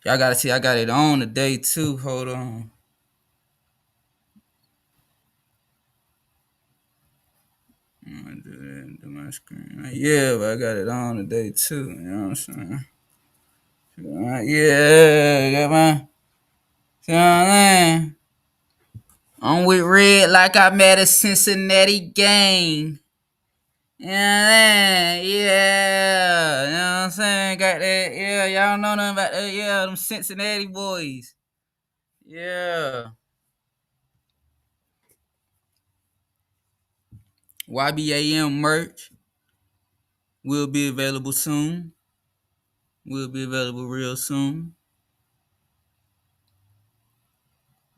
Y'all gotta see I got it on today too. Hold on. I'm gonna do my screen. Yeah, but I got it on today too. You know what I'm saying? Yeah, got my. See what I'm saying? I'm with Red like I'm at a Cincinnati game. Yeah, yeah, you know what I'm saying? Got that, yeah, y'all know nothing about that, yeah, them Cincinnati boys. Yeah. YBAM merch will be available soon. Will be available real soon.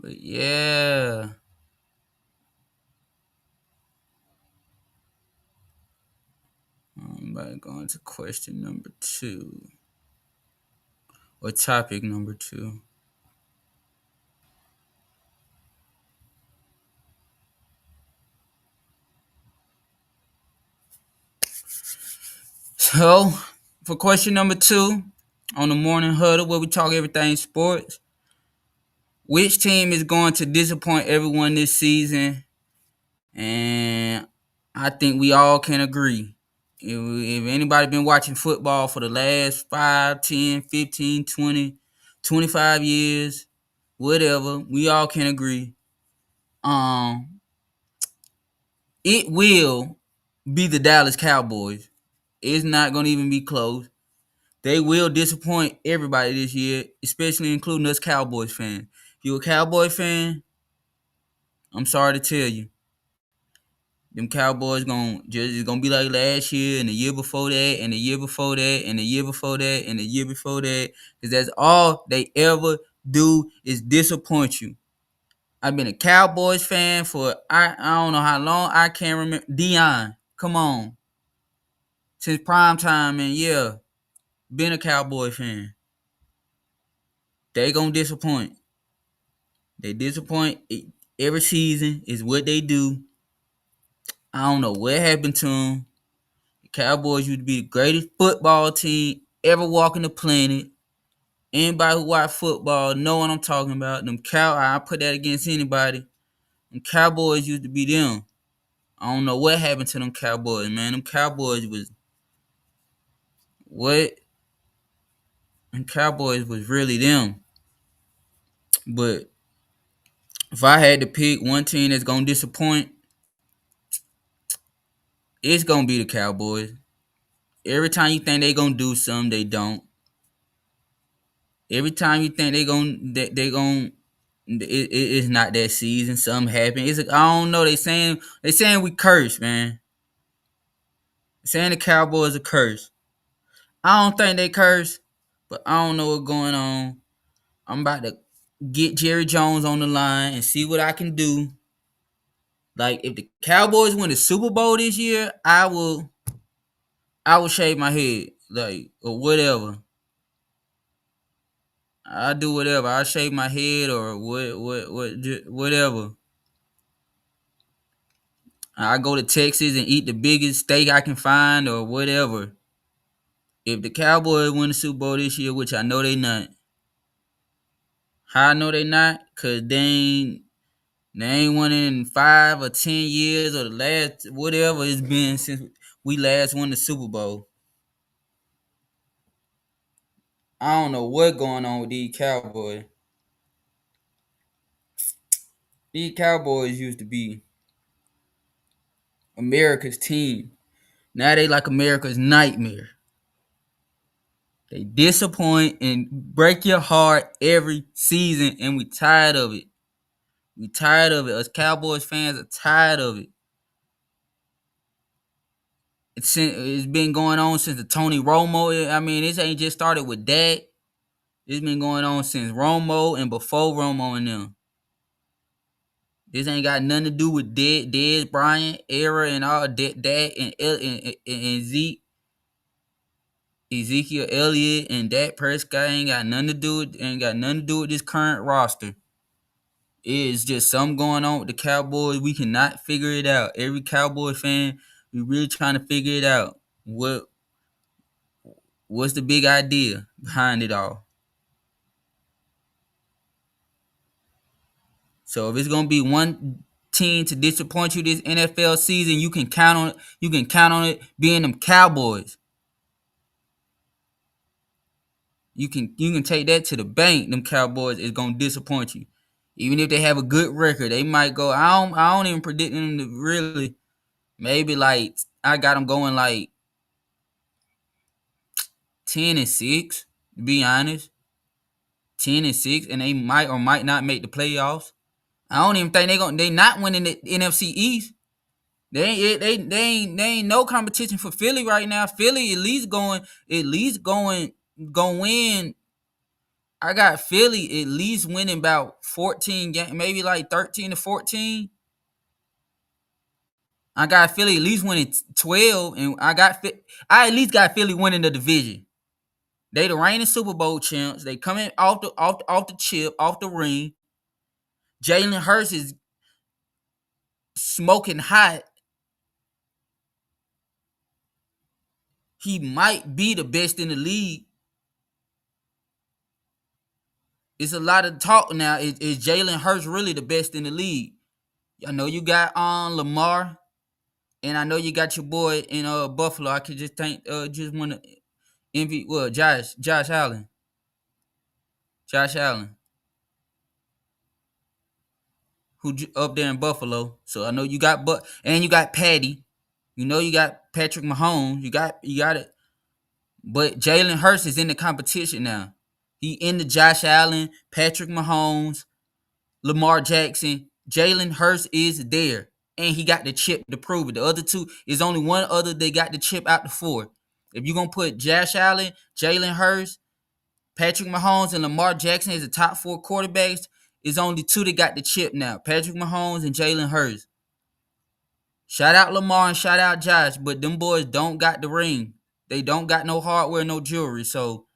But yeah. I'm about to go into question number 2. Or topic number 2. So, for question number 2, on the Morning Huddle, where we talk everything sports, which team is going to disappoint everyone this season? And I think we all can agree. If anybody been watching football for the last 5, 10, 15, 20, 25 years, whatever, we all can agree. It will be the Dallas Cowboys. It's not going to even be close. They will disappoint everybody this year, especially including us Cowboys fans. If you're a Cowboy fan, I'm sorry to tell you, them Cowboys gonna be like last year and the year before that and the year before that and the year before that and the year before that. Because that's all they ever do is disappoint you. I've been a Cowboys fan for I don't know how long. I can't remember. Dion, come on. Since prime time, and yeah, been a Cowboy fan. They gonna disappoint. They disappoint every season is what they do. I don't know what happened to them. The Cowboys used to be the greatest football team ever walking the planet. Anybody who watch football know what I'm talking about. I put that against anybody. Them Cowboys used to be them. I don't know what happened to them Cowboys, man. Them Cowboys was what? Them Cowboys was really them. But if I had to pick one team that's gonna disappoint, it's gonna be the Cowboys. Every time you think they gonna do something, they don't. Every time you think it's not that season. Something happened. I don't know. They saying we cursed, man. Saying the Cowboys are cursed. I don't think they cursed, but I don't know what's going on. I'm about to get Jerry Jones on the line and see what I can do. Like if the Cowboys win the Super Bowl this year, I will shave my head, like, or whatever. I'll do whatever. I'll shave my head or whatever. I go to Texas and eat the biggest steak I can find or whatever. If the Cowboys win the Super Bowl this year, which I know they not. How I know they not? Cause they ain't won in 5 or 10 years or the last whatever it's been since we last won the Super Bowl. I don't know what's going on with these Cowboys. These Cowboys used to be America's team. Now they like America's nightmare. They disappoint and break your heart every season, and we tired of it. We tired of it. Us Cowboys fans are tired of it. It's been going on since the Tony Romo. I mean, this ain't just started with Dak. It's been going on since Romo and before Romo and them. This ain't got nothing to do with Dez Bryant era and all Dak and Zeke. Ezekiel Elliott and Dak Prescott ain't got nothing to do with this current roster. It's just something going on with the Cowboys. We cannot figure it out. Every Cowboy fan, we really trying to figure it out. What's the big idea behind it all? So if it's gonna be one team to disappoint you this NFL season, you can count on it. You can count on it being them Cowboys. You can take that to the bank. Them Cowboys is gonna disappoint you. Even if they have a good record, they might go. I don't even predict them to really. Maybe like I got them going like 10-6. To be honest, 10-6, and they might or might not make the playoffs. I don't even think they not winning the NFC East. They ain't no competition for Philly right now. Philly at least going win. I got Philly at least winning about 14 games, maybe like 13-14. I got Philly at least winning 12, and I at least got Philly winning the division. They the reigning Super Bowl champs. They coming off the chip, off the ring. Jalen Hurts is smoking hot. He might be the best in the league. It's a lot of talk now. Is Jalen Hurts really the best in the league? I know you got Lamar, and I know you got your boy in Buffalo. I could just think just want to envy Josh Allen. Josh Allen, who up there in Buffalo. So I know you got and you got Patty. You know you got Patrick Mahomes. You got it. But Jalen Hurts is in the competition now. He in the Josh Allen, Patrick Mahomes, Lamar Jackson. Jalen Hurts is there. And he got the chip to prove it. The other two is only one other they got the chip out the four. If you're going to put Josh Allen, Jalen Hurts, Patrick Mahomes, and Lamar Jackson as the top 4 quarterbacks, is only 2 that got the chip now. Patrick Mahomes and Jalen Hurts. Shout out Lamar and shout out Josh, but them boys don't got the ring. They don't got no hardware, no jewelry. So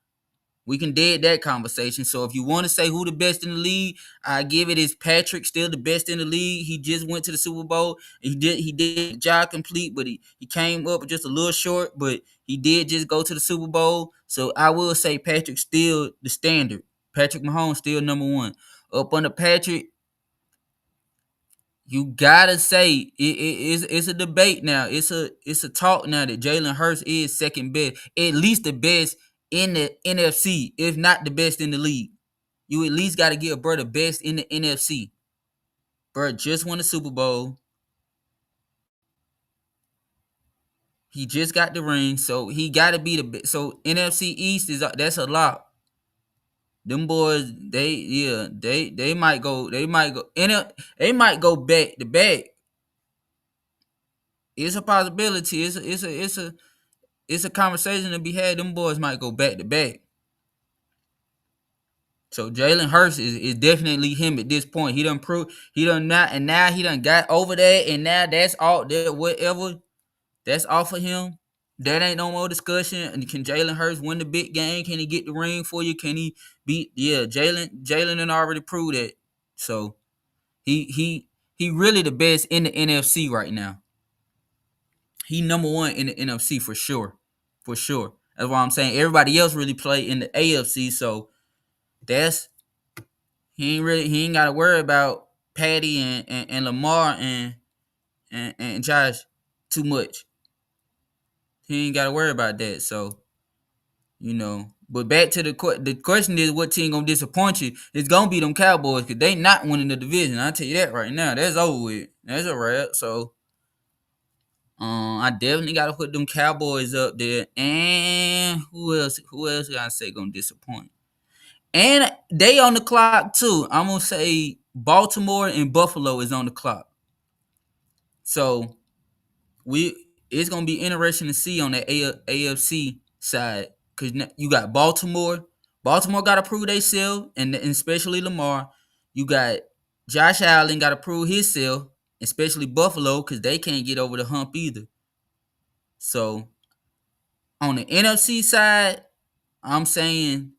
We can dead that conversation. So if you want to say who the best in the league, I give it is Patrick, still the best in the league. He just went to the Super Bowl. He did the job complete, but he came up just a little short, but he did just go to the Super Bowl. So I will say Patrick's still the standard. Patrick Mahomes still number one. Up under Patrick, you gotta say it's a debate now. It's a talk now that Jalen Hurts is second best, at least the best in the NFC, if not the best in the league. You at least got to give bro the best in the NFC. Bro just won the Super Bowl. He just got the ring, so he got to be the best. So NFC East that's a lot. Them boys, they might go they might go back to back. It's a possibility. It's a conversation to be had. Them boys might go back to back. So Jalen Hurts is definitely him at this point. He done proved he done not, and now he done got over that, and now that's all that whatever that's off of him. That ain't no more discussion. And can Jalen Hurts win the big game? Can he get the ring for you? Can he beat? Yeah, Jalen done already proved that. So he really the best in the NFC right now. He number one in the NFC for sure. For sure. That's why I'm saying everybody else really play in the AFC. So that's he ain't gotta worry about Patty and Lamar and Josh too much. He ain't gotta worry about that. So, But back to the question is, what team gonna disappoint you? It's gonna be them Cowboys because they not winning the division. I tell you that right now. That's over with. That's a wrap. So I definitely gotta put them Cowboys up there. And who else? Who else gotta say gonna disappoint? And they on the clock too. I'm gonna say Baltimore and Buffalo is on the clock. So it's gonna be interesting to see on the AFC side because you got Baltimore. Baltimore got to prove themselves, and especially Lamar. You got Josh Allen got to prove himself, especially Buffalo, because they can't get over the hump either. So on the NFC side, I'm saying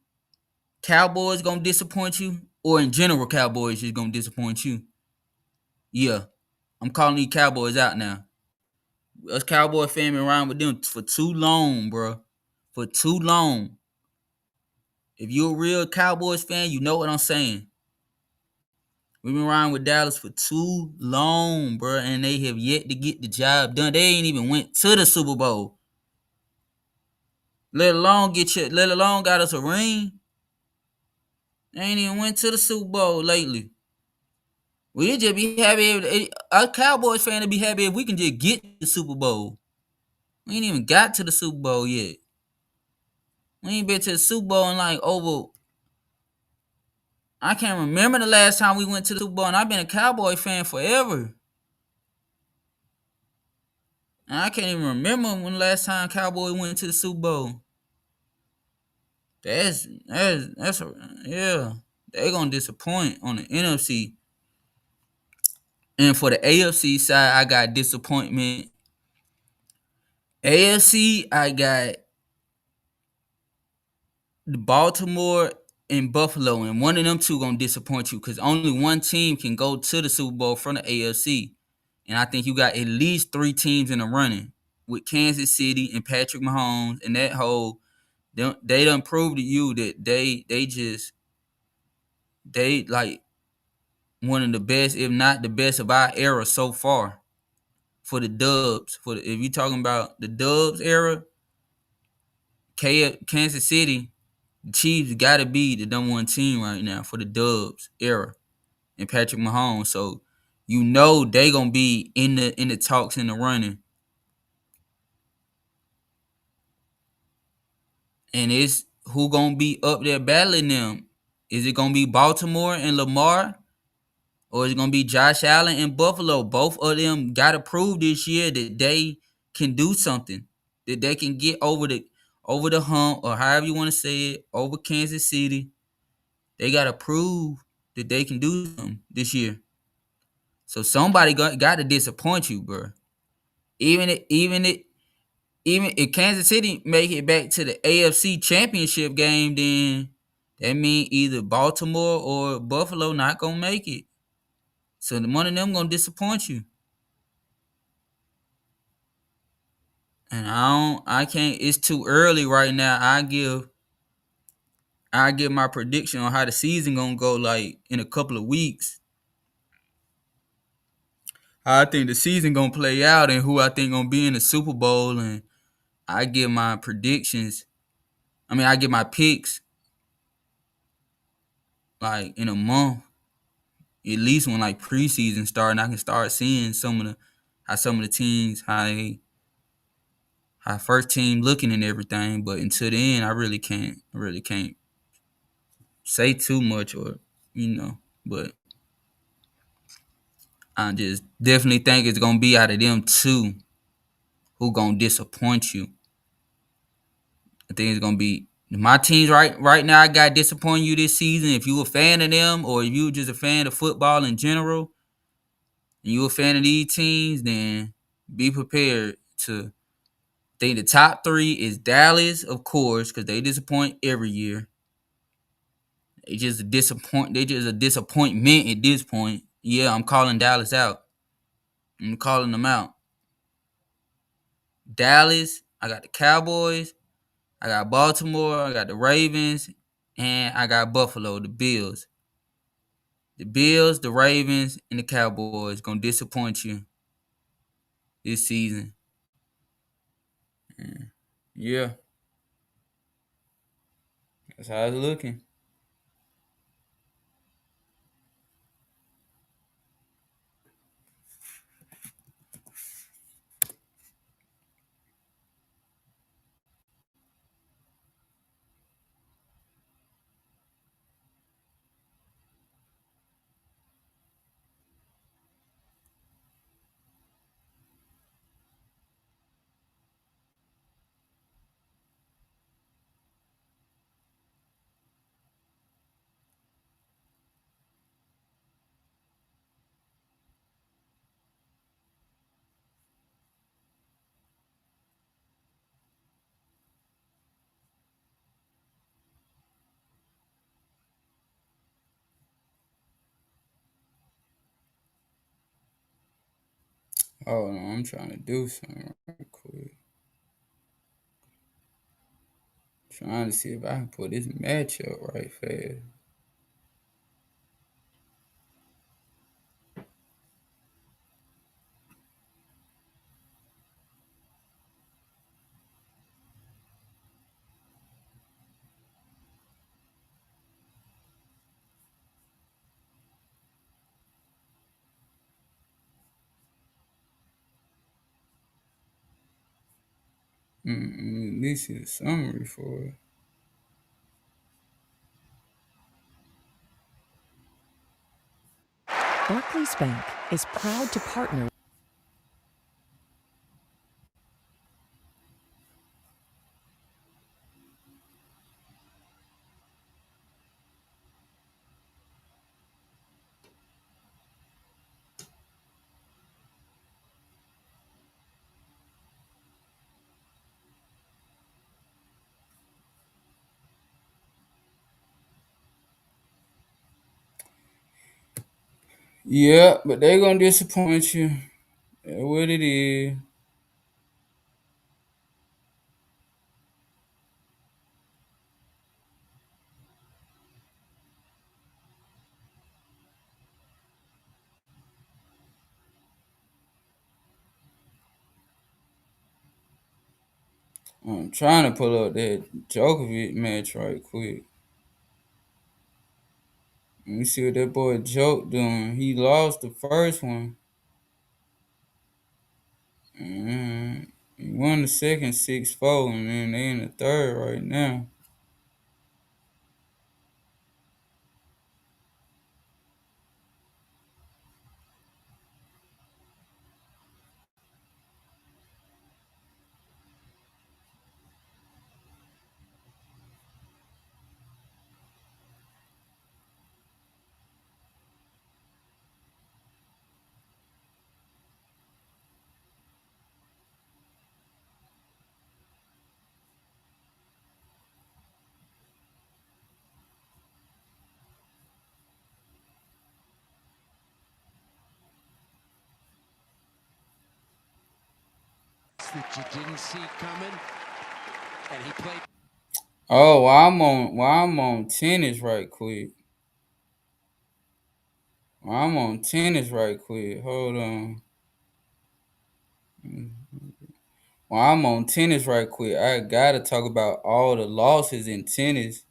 Cowboys gonna disappoint you, or in general, Cowboys is gonna disappoint you. Yeah, I'm calling these Cowboys out now. Us Cowboy fan been around with them for too long, bro. For too long. If you're a real Cowboys fan, you know what I'm saying. We've been around with Dallas for too long, bro, and they have yet to get the job done. They ain't even went to the Super Bowl. Let alone got us a ring. They ain't even went to the Super Bowl lately. We just be happy. A Cowboys fan to be happy if we can just get the Super Bowl. We ain't even got to the Super Bowl yet. We ain't been to the Super Bowl in like over. I can't remember the last time we went to the Super Bowl, and I've been a Cowboy fan forever. And I can't even remember when the last time Cowboy went to the Super Bowl. That's yeah. They gonna disappoint on the NFC. And for the AFC side, I got disappointment. AFC, I got the Baltimore and Buffalo, and one of them two gonna disappoint you because only one team can go to the Super Bowl from the AFC. And I think you got at least 3 teams in the running with Kansas City and Patrick Mahomes and that whole. They done proved to you that they like one of the best, if not the best, of our era so far. For the Dubs, if you talking about the Dubs era, Kansas City, the Chiefs got to be the number one team right now for the Dubs era and Patrick Mahomes. So they gonna be in the talks in the running. And it's who gonna be up there battling them? Is it gonna be Baltimore and Lamar? Or is it gonna be Josh Allen and Buffalo? Both of them gotta prove this year that they can do something. That they can get over the hump, or however you want to say it, over Kansas City. They gotta prove that they can do something this year. So somebody got to disappoint you, bro. Even it even if Kansas City make it back to the AFC Championship game, then that means either Baltimore or Buffalo not gonna make it. So one of them gonna disappoint you. And I can't. It's too early right now. I give my prediction on how the season gonna go. Like in a couple of weeks, how I think the season gonna play out, and who I think gonna be in the Super Bowl, and I give my predictions. I mean, I give my picks like in a month, at least when like preseason start, and I can start seeing how some of the teams how first team looking and everything. But until then, I really can't say too much But I just definitely think it's gonna be out of them two who gonna disappoint you. I think it's gonna be my teams right now. I got disappointing you this season. If you a fan of them, or if you just a fan of football in general, and you a fan of these teams, then be prepared to think the top three is Dallas, of course, because they disappoint every year. They just a disappointment at this point. Yeah, I'm calling Dallas out. I'm calling them out. Dallas, I got the Cowboys, I got Baltimore, I got the Ravens, and I got Buffalo, the Bills. The Bills, the Ravens, and the Cowboys gonna disappoint you this season. Yeah, that's how it's looking. Oh no, I'm trying to do something right quick. Trying to see if I can put this matchup right fast. This is a summary for it. Barclays Bank is proud to partner. Yeah, but they gonna disappoint you. That's what it is. I'm trying to pull up that Djokovic match right quick. Let me see what that boy Joke doing. He lost the first one. He won the second 6-4, and then they in the third right now. that you didn't see coming, and he played. Oh, I'm on tennis right quick. I'm on tennis right quick. Hold on. Well, I'm on tennis right quick. I gotta talk about all the losses in tennis.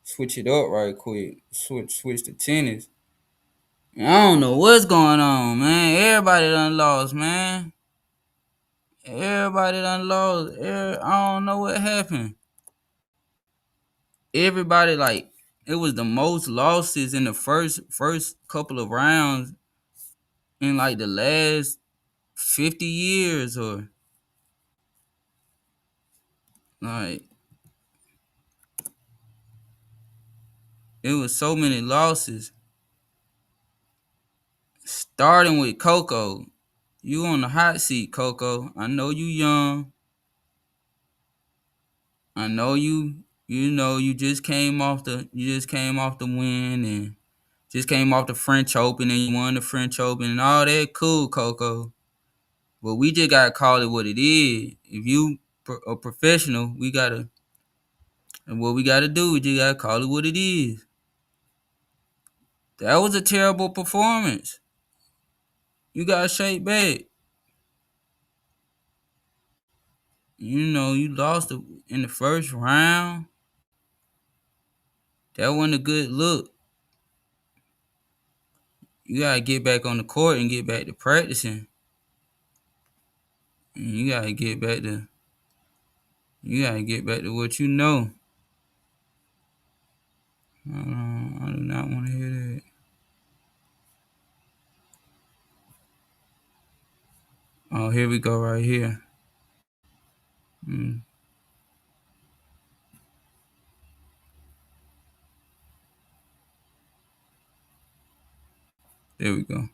Switch it up right quick. Switch to tennis. I don't know what's going on, man. Everybody done lost, man. Everybody done lost. I don't know what happened. Everybody it was the most losses in the first couple of rounds in like the last 50 years or like it was so many losses. Starting with Coco. You on the hot seat, Coco. I know you young. I know you just came off the win and just came off the French Open and you won the French Open and all that. Cool, Coco. But we just gotta call it what it is. If you a professional, we gotta do. We just gotta call it what it is. That was a terrible performance. You gotta shake back. You lost in the first round. That wasn't a good look. You gotta get back on the court and get back to practicing. And you gotta get back to what you know. I do not want to hear that. Oh, here we go right here. There we go.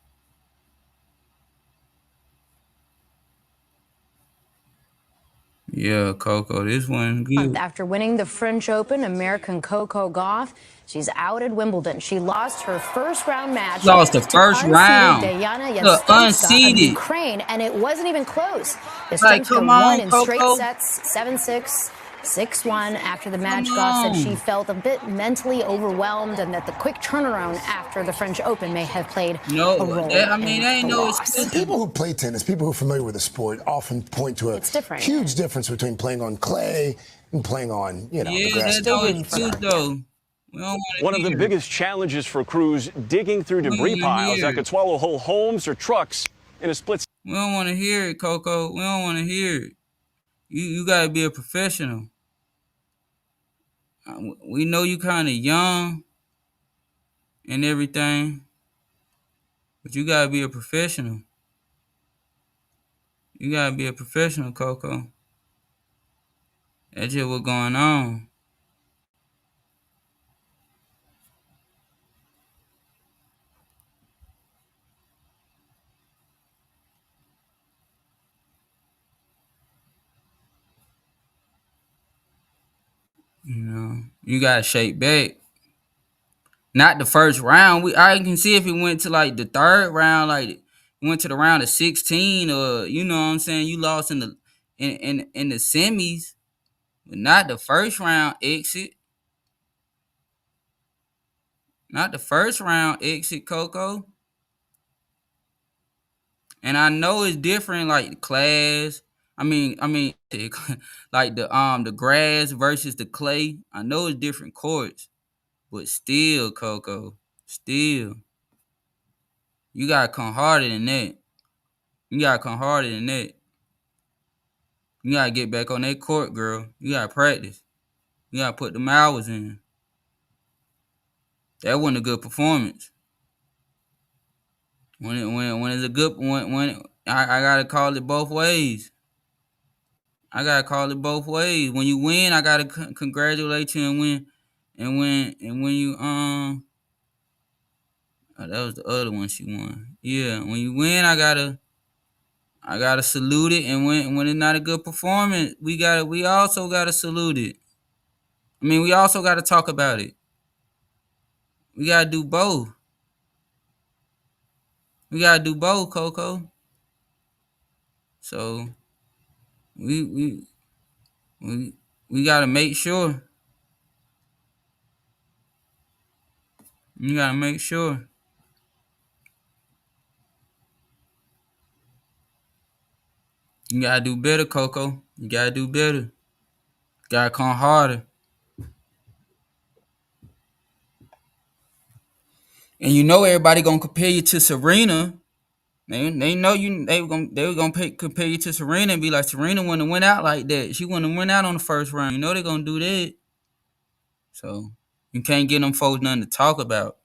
Yeah, Coco, this one good. After winning the French Open, American Coco Gauff, she's out at Wimbledon. She lost her first round match Lost the to first unseeded round. Diana The Yastremska of unseeded. Ukraine, and it wasn't even close. Like, Yastremska come won on, in straight Coco. sets, 7-6. 6-1 after the match. Come Goff said she on. felt a bit mentally overwhelmed and that the quick turnaround after the French Open may have played a role in ain't the no loss. excuse. People who play tennis, people who are familiar with the sport, often point to a huge difference between playing on clay and playing on, the grass. That's no excuse, though. We don't One of the biggest challenges for crews digging through debris piles that could swallow whole homes or trucks in a split. We don't want to hear it, Coco. We don't want to hear it. You got to be a professional. We know you kind of young and everything, but you got to be a professional. You got to be a professional, Coco. That's just what's going on. You got to shake back. Not the first round. I can see if it went to like the third round, like went to the round of 16, or you know what I'm saying. You lost in the in the semis, but not the first round exit. Not the first round exit, Coco. And I know it's different, like class. I mean, like the grass versus the clay. I know it's different courts, but still, Coco, still, you gotta come harder than that. You gotta come harder than that. You gotta get back on that court, girl. You gotta practice. You gotta put them hours in. That wasn't a good performance. When it's a good when I gotta call it both ways. I gotta call it both ways. When you win, I gotta congratulate you and when you that was the other one she won. Yeah, when you win, I gotta salute it, and when it's not a good performance, we also gotta salute it. I mean, we also gotta talk about it. We gotta do both. We gotta do both, Coco. So We we we gotta make sure. You gotta make sure. You gotta do better, Coco. You gotta do better. Gotta come harder. And you know everybody gonna compare you to Serena. They know you. Compare you to Serena and be like, Serena wouldn't have went out like that. She wouldn't have went out on the first round. You know they gonna do that. So you can't get them folks nothing to talk about.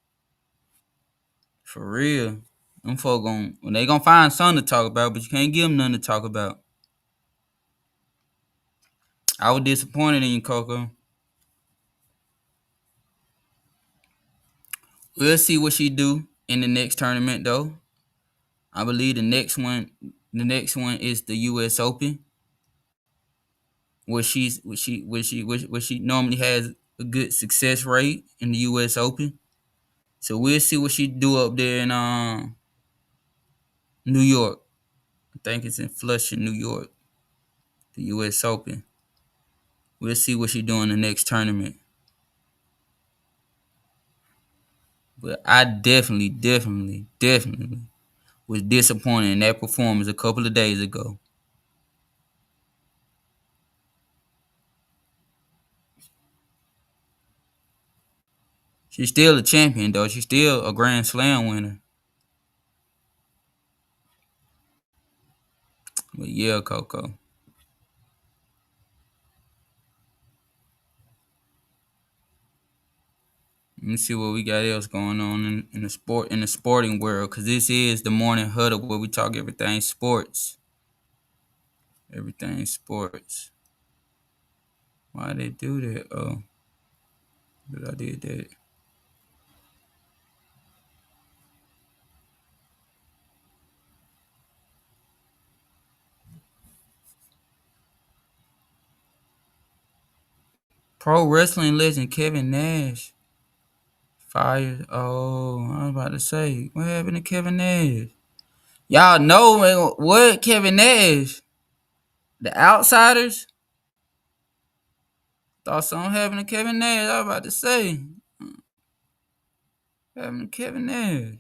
For real. Them folks they gonna find something to talk about, but you can't give them nothing to talk about. I was disappointed in you, Coco. We'll see what she do in the next tournament, though. I believe the next one is the U.S. Open, where she normally has a good success rate in the U.S. Open. So we'll see what she do up there in New York. I think it's in Flushing, New York. The U.S. Open. We'll see what she do in the next tournament. But I definitely was disappointed in that performance a couple of days ago. She's still a champion, though. She's still a Grand Slam winner. But yeah, Coco. Let me see what we got else going on in the sporting world, because this is the Morning Huddle where we talk everything sports. Everything sports. Why they do that? Oh, but I did that. Pro wrestling legend Kevin Nash fired. Oh, I was about to say, what happened to Kevin Nash? Y'all know, man, what Kevin Nash? The Outsiders? Thought something happened to Kevin Nash. I was about to say. What happened to Kevin Nash?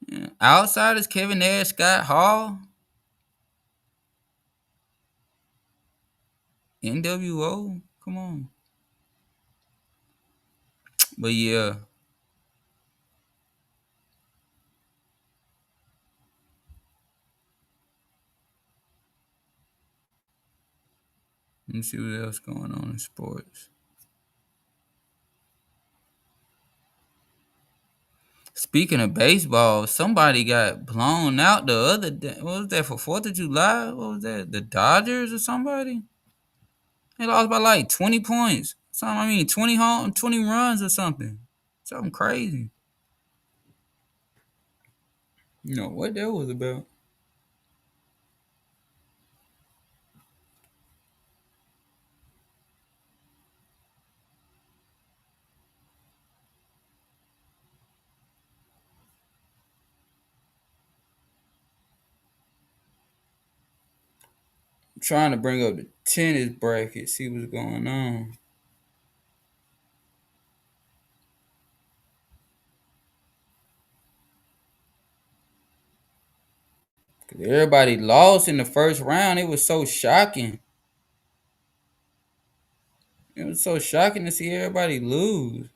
Yeah. Outsiders, Kevin Nash, Scott Hall, NWO. Come on. But yeah. Let me see what else going on in sports. Speaking of baseball, somebody got blown out the other day. What was that for 4th of July? What was that? The Dodgers or somebody? They lost by like 20 points. 20 runs or something. Something crazy. You know what that was about. I'm trying to bring up the tennis bracket, see what's going on. Everybody lost in the first round. It was so shocking. It was so shocking to see everybody lose.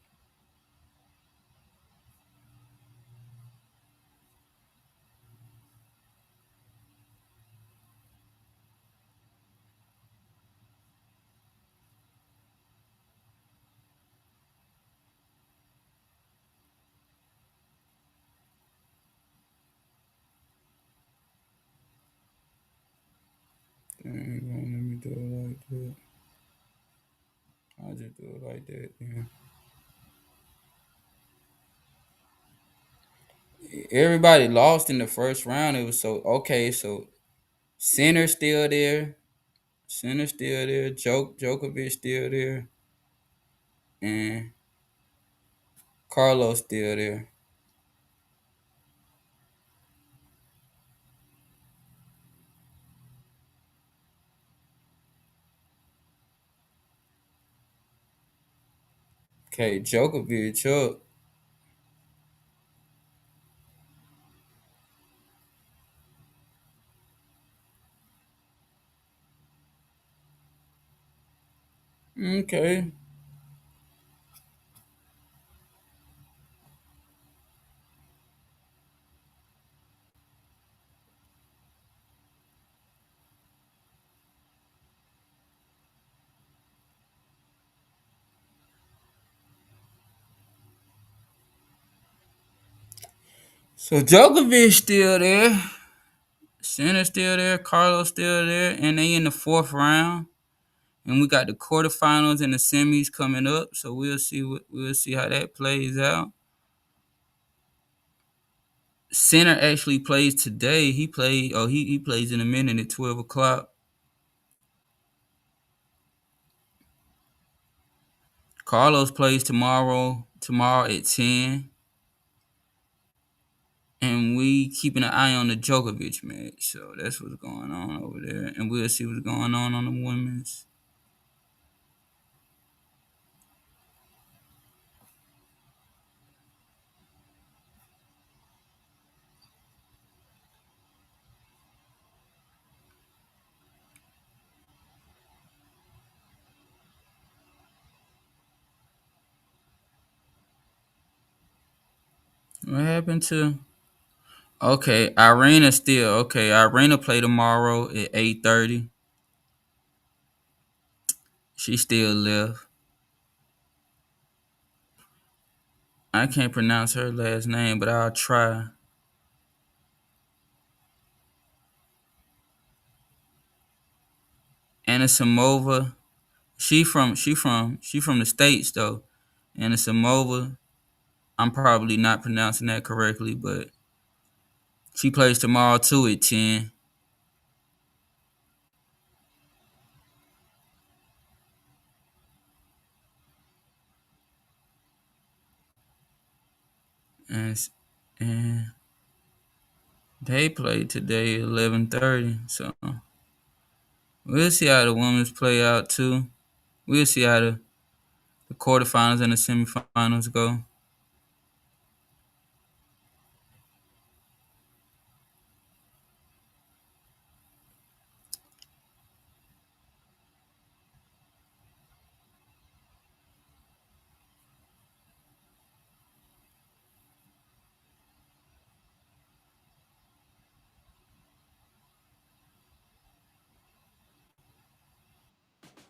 Let me do it like that. I'll just do it like that. Yeah. Everybody lost in the first round. It was so okay. So Center still there. Djokovic still there. And Carlos still there. Okay, Djokovic up. Okay. So Djokovic still there. Sinner still there. Carlos still there. And they in the 4th round. And we got the quarterfinals and the semis coming up. So we'll see how that plays out. Sinner actually plays today. He plays in a minute at 12 o'clock. Carlos plays tomorrow at 10. And we keeping an eye on the Djokovic match. So that's what's going on over there. And we'll see what's going on the women's. What happened to... Okay, Irina still... Okay, Irina play tomorrow at 8:30. She still left. I can't pronounce her last name, but I'll try. Anisimova. She from the States though. Anisimova. I'm probably not pronouncing that correctly, but she plays tomorrow too at 10. And they play today at 11:30. So we'll see how the women's play out too. We'll see how the quarterfinals and the semifinals go.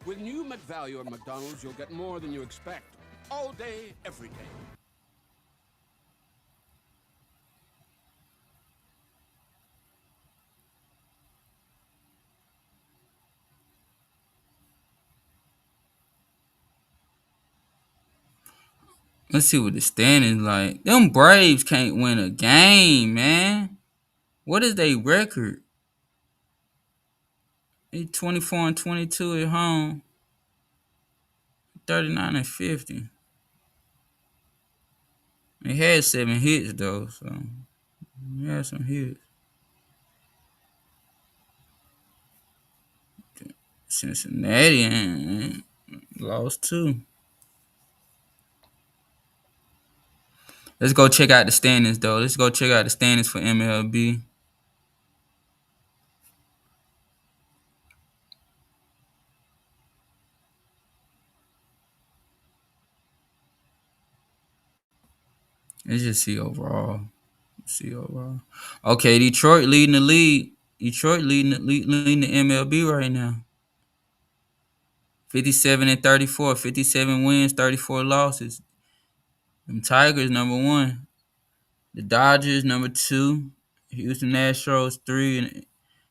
With new McValue at McDonald's, you'll get more than you expect. All day, every day. Let's see what the standings like. Them Braves can't win a game, man. What is their record? They 24-22 at home. 39-50. They had 7 hits though, so they had some hits. Cincinnati lost 2. Let's go check out the standings though. Let's go check out the standings for MLB. Let's just see overall. Okay, Detroit leading the league. Detroit leading the MLB right now. 57-34. 57 wins, 34 losses. Them Tigers number 1. The Dodgers number 2. Houston Astros 3. And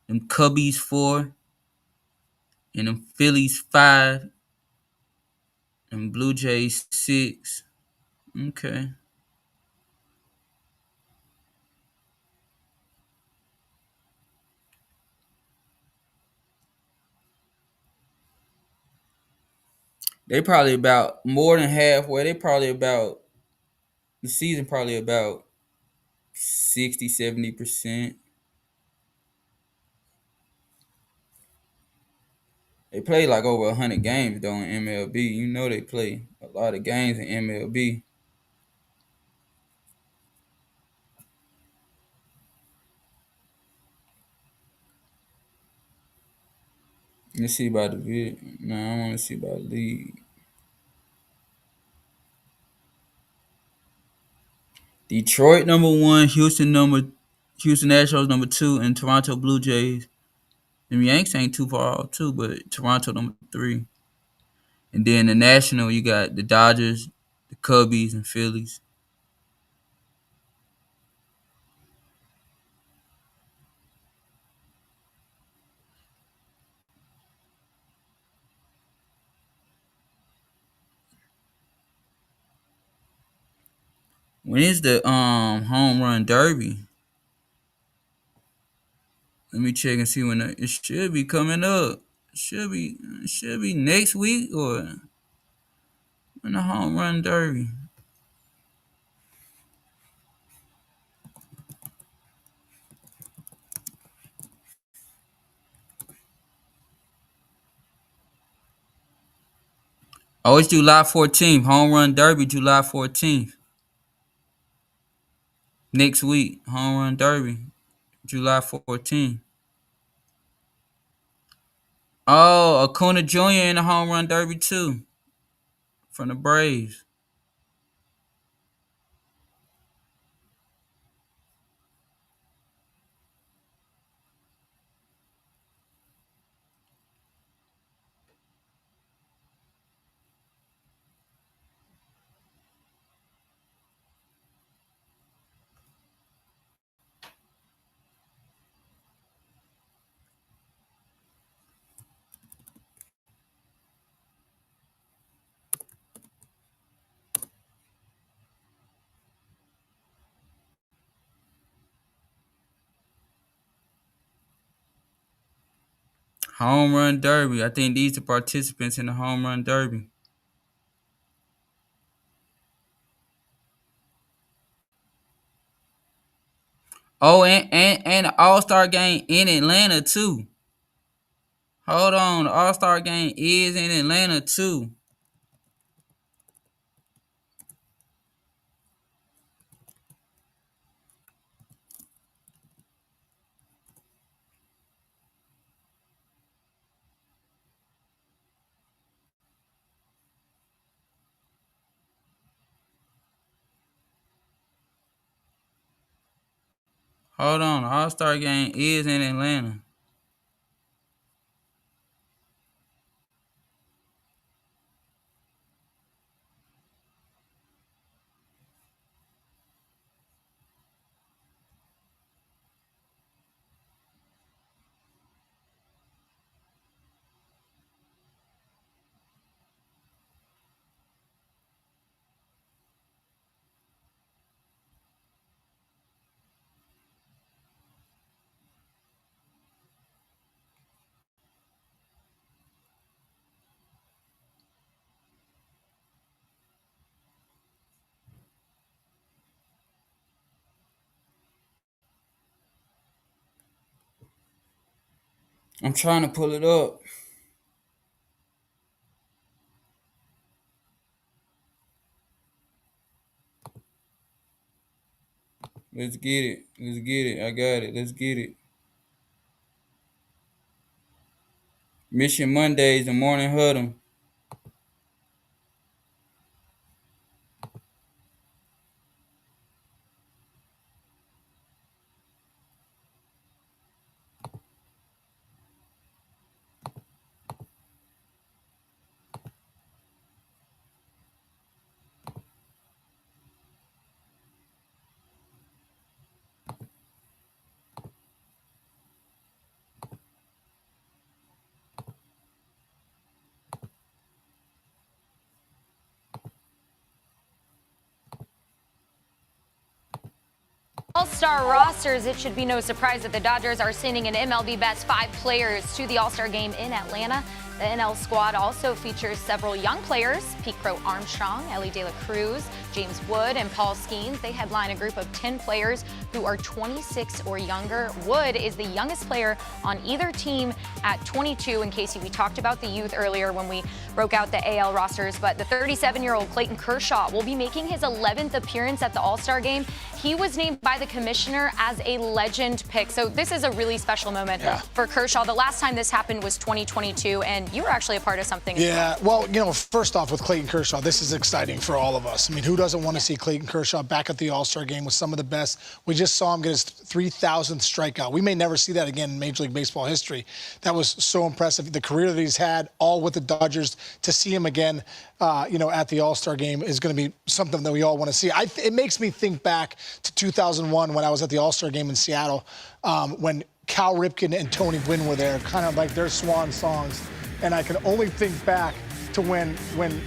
them Cubbies 4. And them Phillies 5. And Blue Jays 6. Okay. They probably about more than halfway. They probably about the season probably about 60-70%. They play like over 100 games though in MLB. You know they play a lot of games in MLB. Let's see about the video. No, I want to see about the league. Detroit #1, Houston Astros #2, and Toronto Blue Jays. The Yankees ain't too far off too, but Toronto #3. And then the National, you got the Dodgers, the Cubbies, and Phillies. When is the home run derby? Let me check and see when it should be coming up. Should be next week or when the home run derby. Oh, it's July 14th. Home run derby, July 14th. Next week, home run derby, July 14th. Oh, Acuna Jr. in the home run derby too, from the Braves. Home run derby. I think these are participants in the home run derby. Oh, and the All-Star game in Atlanta too. Hold on, the All-Star game is in Atlanta too. Hold on, the All-Star game is in Atlanta. I'm trying to pull it up. Let's get it. Let's get it. I got it. Let's get it. Mission Mondays, the Morning Huddle. All-Star rosters, it should be no surprise that the Dodgers are sending an MLB Best 5 players to the All-Star game in Atlanta. The NL squad also features several young players: Pete Crow Armstrong, Ellie De La Cruz, James Wood, and Paul Skeens. They headline a group of 10 players who are 26 or younger. Wood is the youngest player on either team at 22. In case we talked about the youth earlier when we broke out the AL rosters, but the 37-year-old Clayton Kershaw will be making his 11th appearance at the All-Star game. He was named by the commissioner as a legend pick. So this is a really special moment for Kershaw. The last time this happened was 2022, and you were actually a part of something. Yeah, well, first off, with Clayton Kershaw, this is exciting for all of us. I mean, who doesn't want to see Clayton Kershaw back at the All-Star game with some of the best? We just saw him get his 3,000th strikeout. We may never see that again in Major League Baseball history. That was so impressive. The career that he's had, all with the Dodgers, to see him again, at the All-Star game is going to be something that we all want to see. It makes me think back to 2001 when I was at the All-Star game in Seattle, when Cal Ripken and Tony Gwynn were there, kind of like their swan songs. And I can only think back to when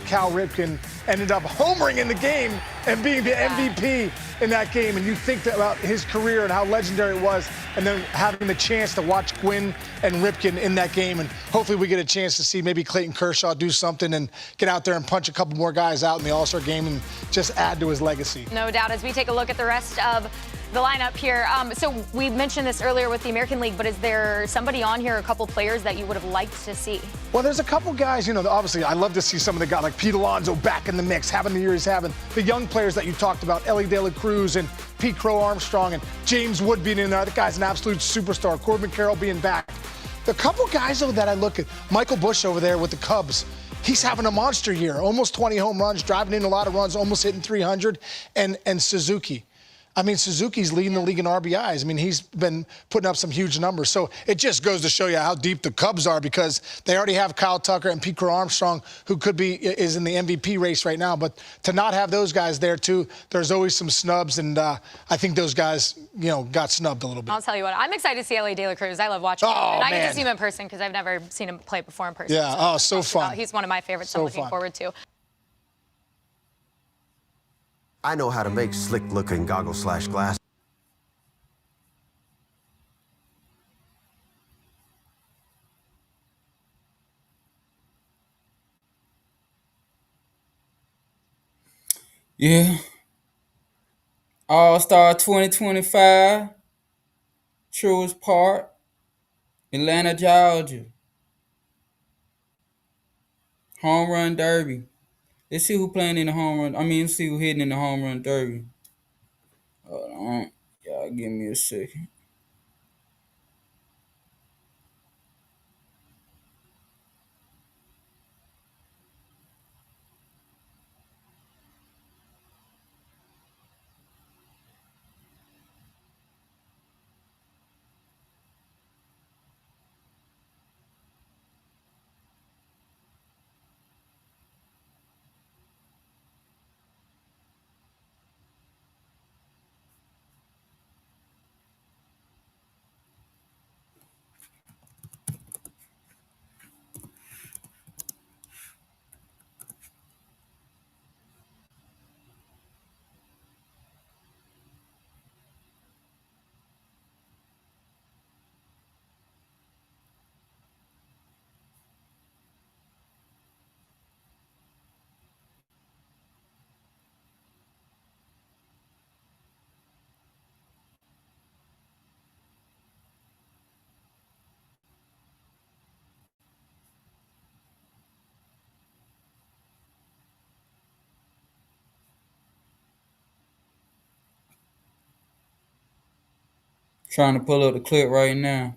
Cal Ripken ended up homering in the game and being the MVP in that game. And you think about his career and how legendary it was, and then having the chance to watch Gwynn and Ripken in that game. And hopefully we get a chance to see maybe Clayton Kershaw do something and get out there and punch a couple more guys out in the All-Star game and just add to his legacy. No doubt. As we take a look at the rest of the lineup here. So we mentioned this earlier with the American League, but is there somebody on here, a couple players that you would have liked to see? Well, there's a couple guys, obviously I love to see some of the guys like Pete Alonso back in the mix, having the year he's having. The young players that you talked about, Ellie De La Cruz and Pete Crow Armstrong and James Wood being in there. That guy's an absolute superstar. Corbin Carroll being back. The couple guys, though, that I look at, Michael Busch over there with the Cubs. He's having a monster year, almost 20 home runs, driving in a lot of runs, almost hitting 300. And Suzuki. I mean, Suzuki's leading the league in RBIs. I mean, he's been putting up some huge numbers. So it just goes to show you how deep the Cubs are, because they already have Kyle Tucker and Pete Crow Armstrong, who is in the MVP race right now. But to not have those guys there, too, there's always some snubs. And I think those guys, got snubbed a little bit. I'll tell you what, I'm excited to see Ellie De La Cruz. I love watching him. And I get to see him in person because I've never seen him play before in person. Yeah, so fun. He's one of my favorites, so I'm looking forward to. I know how to make slick-looking goggles/glass. Yeah. All-Star 2025. Truist Park. Atlanta, Georgia. Home Run Derby. Let's see who playing in the home run. Let's see who hitting in the home run derby. Hold on. Y'all give me a second. Trying to pull up the clip right now.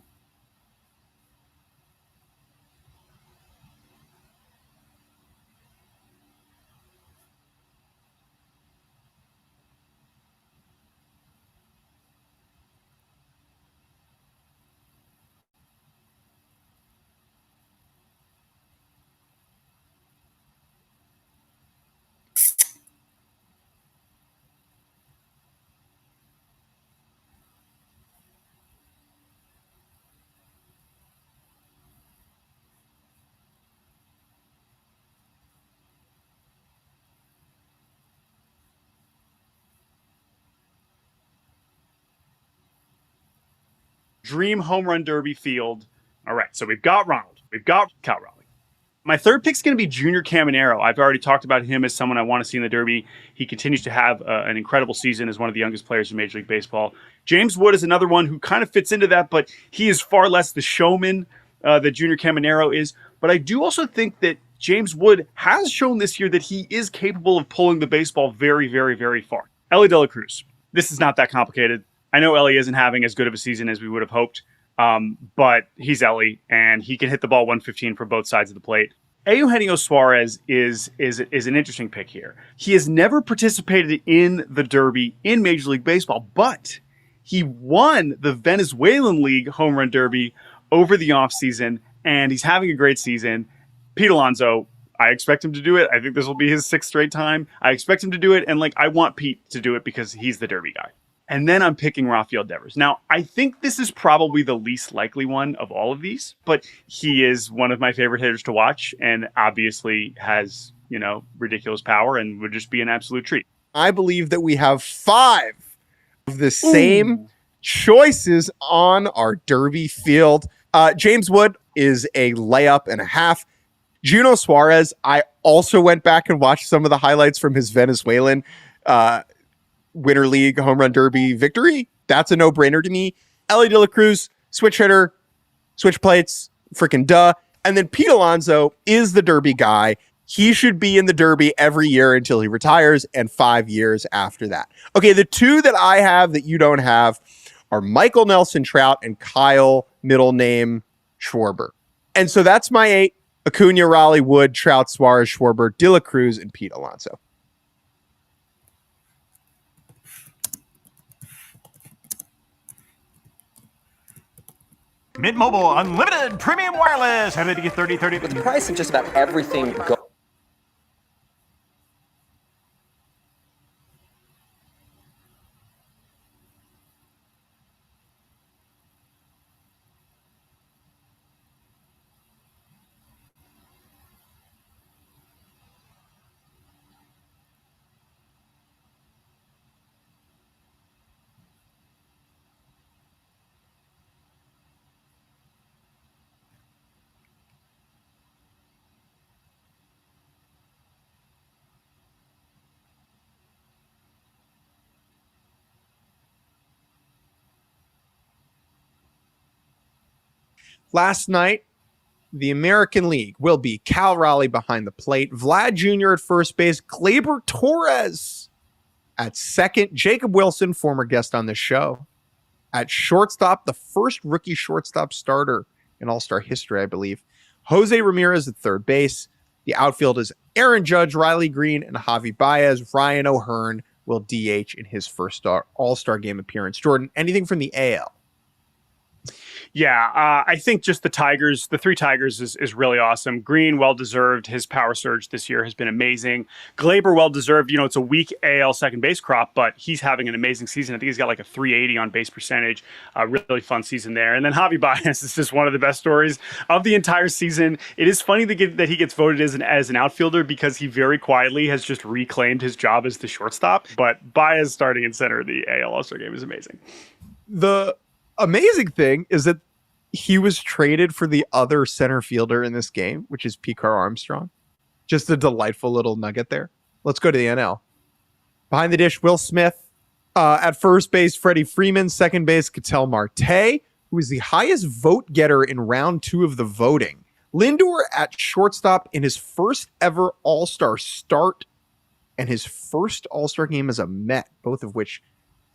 Dream home run derby field. All right, so we've got Ronald. We've got Cal Raleigh. My third pick is going to be Junior Caminero. I've already talked about him as someone I want to see in the Derby. He continues to have an incredible season as one of the youngest players in Major League Baseball. James Wood is another one who kind of fits into that, but he is far less the showman that Junior Caminero is. But I do also think that James Wood has shown this year that he is capable of pulling the baseball very, very, very far. Elly De La Cruz. This is not that complicated. I know Elly isn't having as good of a season as we would have hoped. But he's Elly, and he can hit the ball 115 from both sides of the plate. Eugenio Suarez is an interesting pick here. He has never participated in the Derby in Major League Baseball, but he won the Venezuelan League Home Run Derby over the offseason, and he's having a great season. Pete Alonso, I expect him to do it. I think this will be his 6th straight time. I expect him to do it, and I want Pete to do it because he's the Derby guy. And then I'm picking Rafael Devers. Now, I think this is probably the least likely one of all of these, but he is one of my favorite hitters to watch and obviously has, ridiculous power and would just be an absolute treat. I believe that we have 5 of the same choices on our Derby field. James Wood is a layup and a half. Juno Suarez, I also went back and watched some of the highlights from his Venezuelan Winter League Home Run Derby victory. That's a no-brainer to me. Elly De La Cruz, switch hitter, switch plates, freaking duh. And then Pete Alonso is the Derby guy. He should be in the Derby every year until he retires and 5 years after that. Okay, the 2 that I have that you don't have are Michael Nelson Trout and Kyle, middle name, Schwarber. And so that's my 8. Acuna, Raleigh, Wood, Trout, Suarez, Schwarber, De La Cruz, and Pete Alonso. Mint Mobile Unlimited Premium Wireless. How did you get 30/30? With the price of just about everything Last night, the American League will be Cal Raleigh behind the plate, Vlad Jr. at first base, Gleyber Torres at second, Jacob Wilson, former guest on this show, at shortstop, the first rookie shortstop starter in All-Star history, I believe, Jose Ramirez at third base. The outfield is Aaron Judge, Riley Green, and Javi Baez. Ryan O'Hearn will DH in his first All-Star game appearance. Jordan, anything from the AL? Yeah, I think just the 3 Tigers is really awesome. Green, well-deserved. His power surge this year has been amazing. Gleyber, well-deserved. It's a weak AL second base crop, but he's having an amazing season. I think he's got a 380 on base percentage. Really fun season there. And then Javi Baez is just one of the best stories of the entire season. It is funny that he gets voted as an outfielder because he very quietly has just reclaimed his job as the shortstop. But Baez starting in center of the AL All-Star game is amazing. The amazing thing is that he was traded for the other center fielder in this game, which is P. Armstrong. Just a delightful little nugget there. Let's go to the NL. Behind the dish, Will Smith. At first base, Freddie Freeman. Second base, Ketel Marte, who is the highest vote getter in round 2 of the voting. Lindor at shortstop in his first ever All-Star start and his first All-Star game as a Met, both of which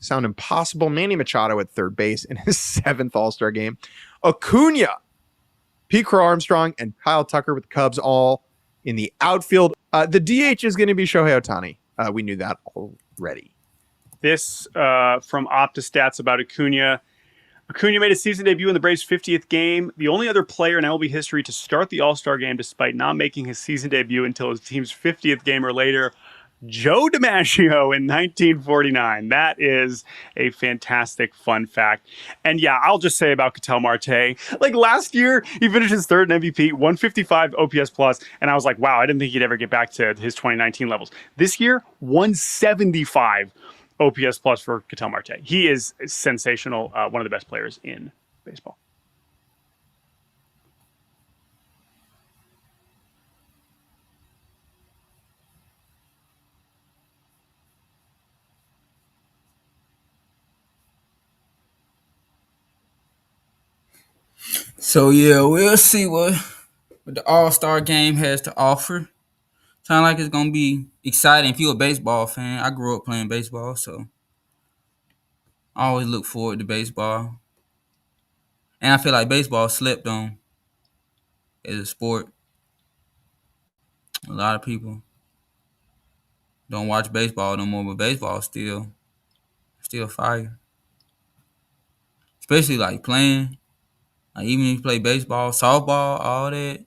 sound impossible. Manny Machado at third base in his 7th All-Star game. Acuna, Pete Crow Armstrong, and Kyle Tucker with the Cubs all in the outfield. The DH is going to be Shohei Ohtani. We knew that already. This from OptaStats about Acuna. Acuna made a season debut in the Braves' 50th game, the only other player in MLB history to start the All-Star game despite not making his season debut until his team's 50th game or later. Joe DiMaggio in 1949. That is a fantastic fun fact. And yeah, I'll just say about Ketel Marte, last year, he finished his 3rd in MVP, 155 OPS plus, and I was like, wow, I didn't think he'd ever get back to his 2019 levels. This year, 175 OPS plus for Ketel Marte. He is sensational, one of the best players in baseball. So yeah, we'll see what the All-Star game has to offer. Sound like it's gonna be exciting. If you're a baseball fan, I grew up playing baseball, so I always look forward to baseball. And I feel like baseball slept on as a sport. A lot of people don't watch baseball no more, but baseball still fire. Especially like playing. Like even if you play baseball, softball, all that.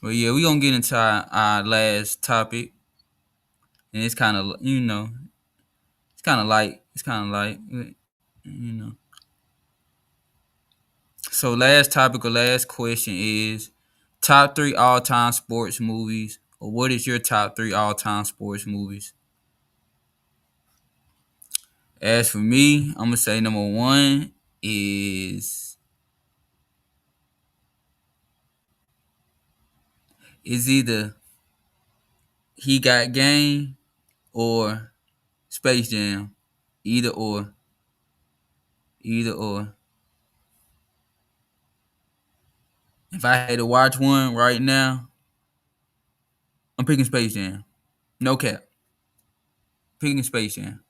But yeah, we're gonna get into our last topic. And it's kind of, it's kind of light. It's kind of light, you know. So last topic or last question is top 3 all-time sports movies, or what is your top 3 all-time sports movies? As for me, I'm gonna say number 1 is either He Got Game or Space Jam. Either or. If I had to watch one right now, I'm picking Space Jam. No cap. Picking Space Jam.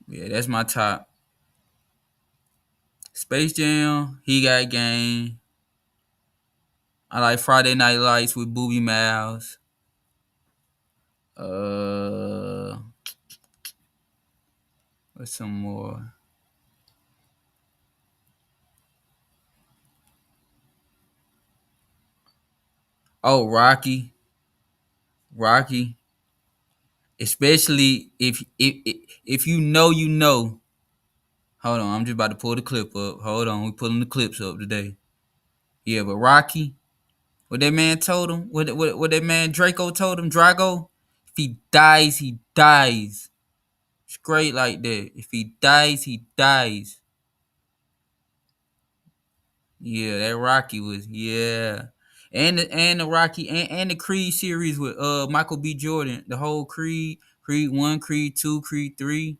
Yeah, that's my top. Space Jam, He Got Game. I like Friday Night Lights with Booby Miles. What's some more? Oh, Rocky. Especially if you know. Hold on, I'm just about to pull the clip up. Hold on, we pulling the clips up today. Yeah, but Rocky, what that man told him, what that man Draco told him, Drago, if he dies, he dies. Straight like that. If he dies, he dies. Yeah, that Rocky was and the Rocky and the Creed series with Michael B. Jordan, the whole Creed 1, Creed 2, Creed 3.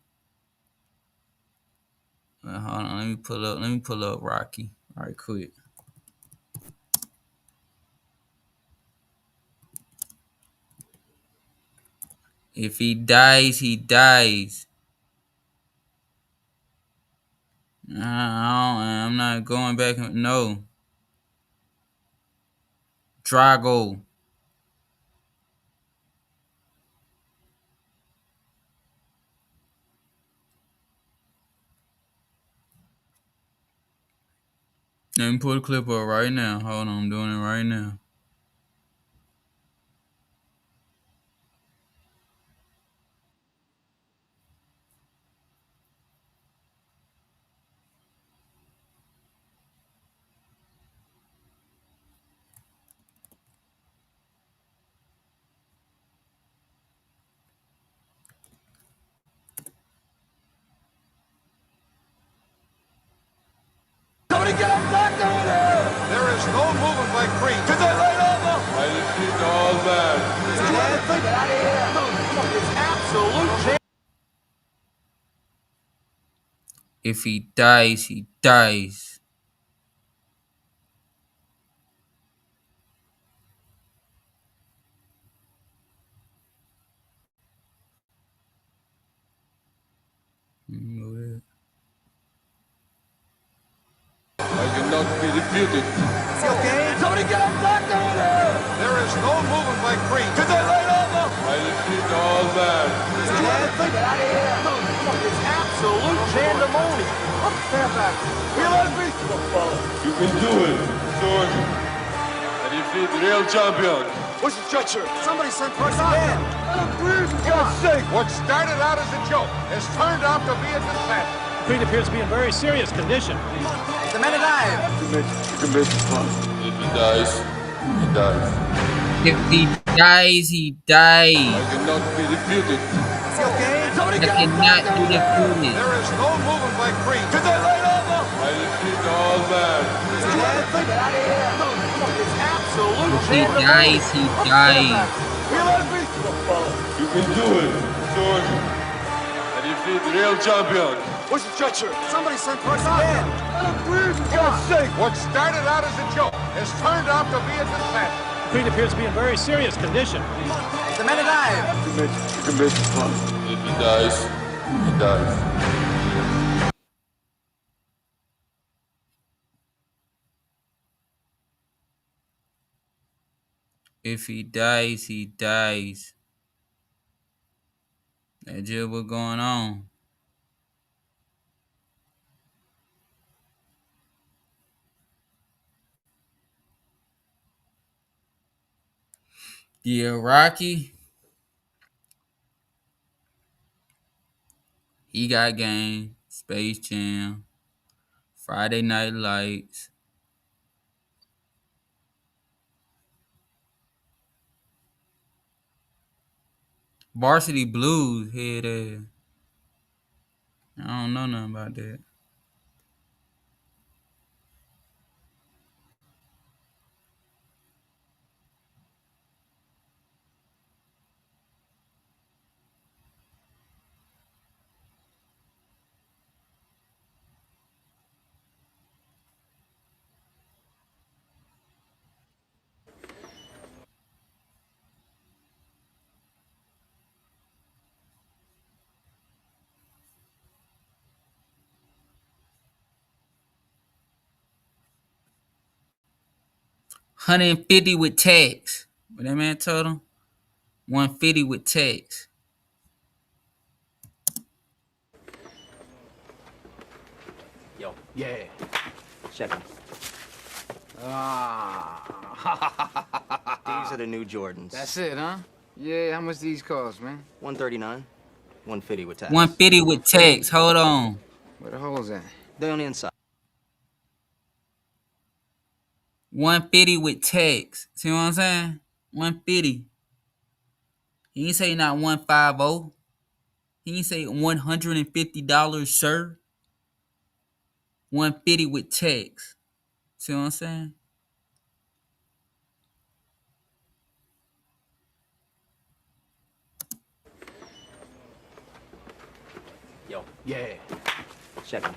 Hold on, let me pull up Rocky right quick. If he dies, he dies. I'm not going back. No. Drago. Let me pull the clip up right now. Hold on, I'm doing it right now. Somebody get him back over there! There is no movement by Creed. Can they lay over? I defeat all that. Get out of here! It's absolute champ. If he dies, he dies. I cannot be defeated. Okay. Somebody get him back over there! There is no movement by Creed. Can they lay over? I defeat all that. Get out of here! It's absolute pandemonium. Stand back. You let me? You can do it, George. I defeat the real champion. Where's the stretcher? Somebody sent for us again. Let him breathe, for God's sake. What started out as a joke has turned out to be a disaster. Creed appears to be in very serious condition. The man alive. You can make it fun. If he dies, he dies. If he dies, he dies. I cannot be defeated. Okay. I cannot be defeated. There is no movement by Creed. Can they lay over? I defeat all that. Get out of here. It's absolute. If he dies, he dies. You can do it, George. I defeat the real champion. Where's the stretcher? Somebody sent for us. Let him breathe. For God's sake. What started out as a joke has turned out to be a disaster. Creed appears to be in very serious condition. The man alive. You can make it fun. If he dies, he dies. If he dies, he dies. That's just what's going on. Yeah, Rocky. He got game. Space Jam. Friday Night Lights. Varsity Blues. Head ass. I don't know nothing about that. $150 with tax. What that man told him? $150 with tax. Yo. Yeah. Check them. These are the new Jordans. That's it, huh? Yeah, how much these cost, man? $139. $150 with tax. $150 with tax. Hold on. Where the holes at? They're on the inside. $150 with tax. See what I'm saying? $150. He ain't say not $150. He ain't say $150, sir. $150 with tax. See what I'm saying? Yo. Yeah. Check them.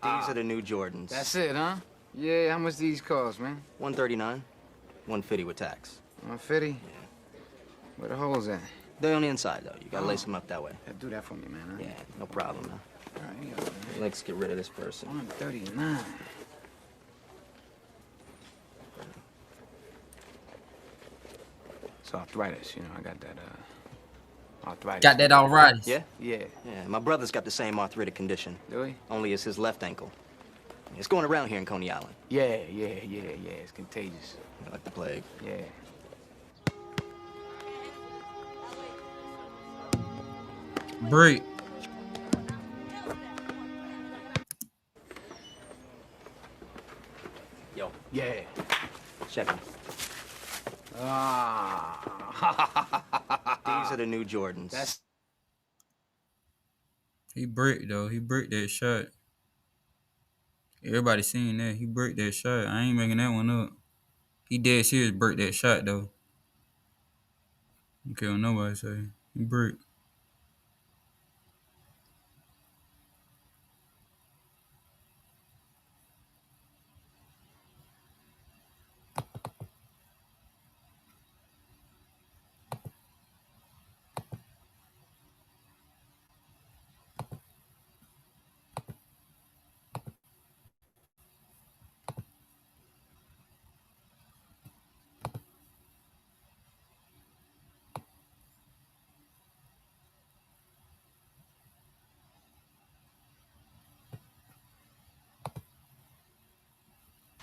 These are the new Jordans. That's it, huh? Yeah, how much these cost, man? $139. $150 with tax. $150? Yeah. Where the holes at? They're on the inside, though. You gotta lace them up that way. Yeah, do that for me, man. Huh? Yeah, no problem, man. All right, you got it, man. Let's get rid of this person. $139. It's arthritis, you know. I got that, arthritis. Got that arthritis. Yeah? Yeah. My brother's got the same arthritic condition. Do he? Only it's his left ankle. It's going around here in Coney Island. Yeah. It's contagious. Like the plague. Yeah. Break. Yo. Yeah. Check them. These are the new Jordans. He bricked, though. He bricked that shot. Everybody seen that. He bricked that shot. I ain't making that one up. He dead serious bricked that shot, though. Don't care what nobody say. He bricked.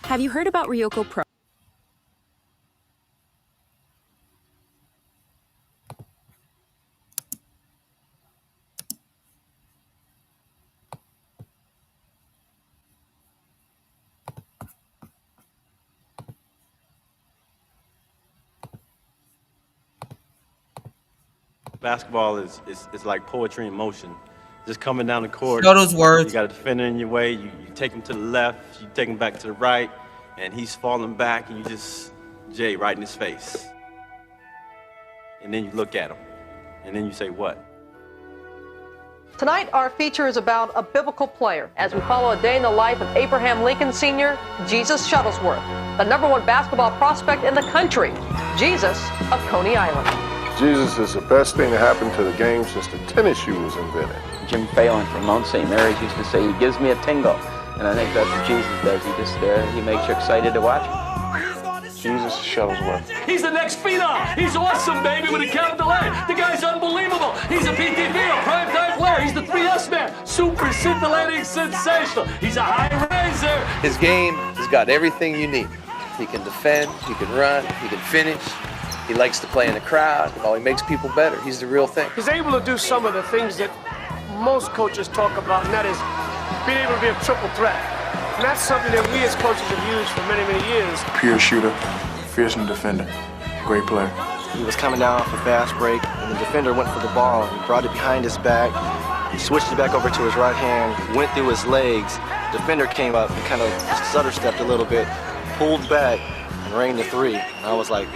Have you heard about Ryoko Pro? Basketball is like poetry in motion. Just coming down the court. Know those words. You got a defender in your way. You take him to the left. You take him back to the right. And he's falling back, and you just Jay right in his face. And then you look at him. And then you say, what? Tonight, our feature is about a biblical player as we follow a day in the life of Abraham Lincoln Sr., Jesus Shuttlesworth, the #1 basketball prospect in the country, Jesus of Coney Island. Jesus is the best thing to happen to the game since the tennis shoe was invented. Jim Phelan from Mount St. Mary's used to say, he gives me a tingle. And I think that's what Jesus does. He makes you excited to watch him. Jesus Shuttlesworth. He's the next phenom. He's awesome, baby, with a capital A. The guy's unbelievable. He's a PTV, a primetime player. He's the 3S man. Super scintillating, sensational. He's a high raiser. His game has got everything you need. He can defend, he can run, he can finish. He likes to play in the crowd. He makes people better. He's the real thing. He's able to do some of the things that most coaches talk about, and that is being able to be a triple threat. And that's something that we as coaches have used for many, many years. Pure shooter, fearsome defender, great player. He was coming down off a fast break, and the defender went for the ball. He brought it behind his back. He switched it back over to his right hand, went through his legs. Defender came up and kind of stutter stepped a little bit, pulled back, and rained the three. And I was like,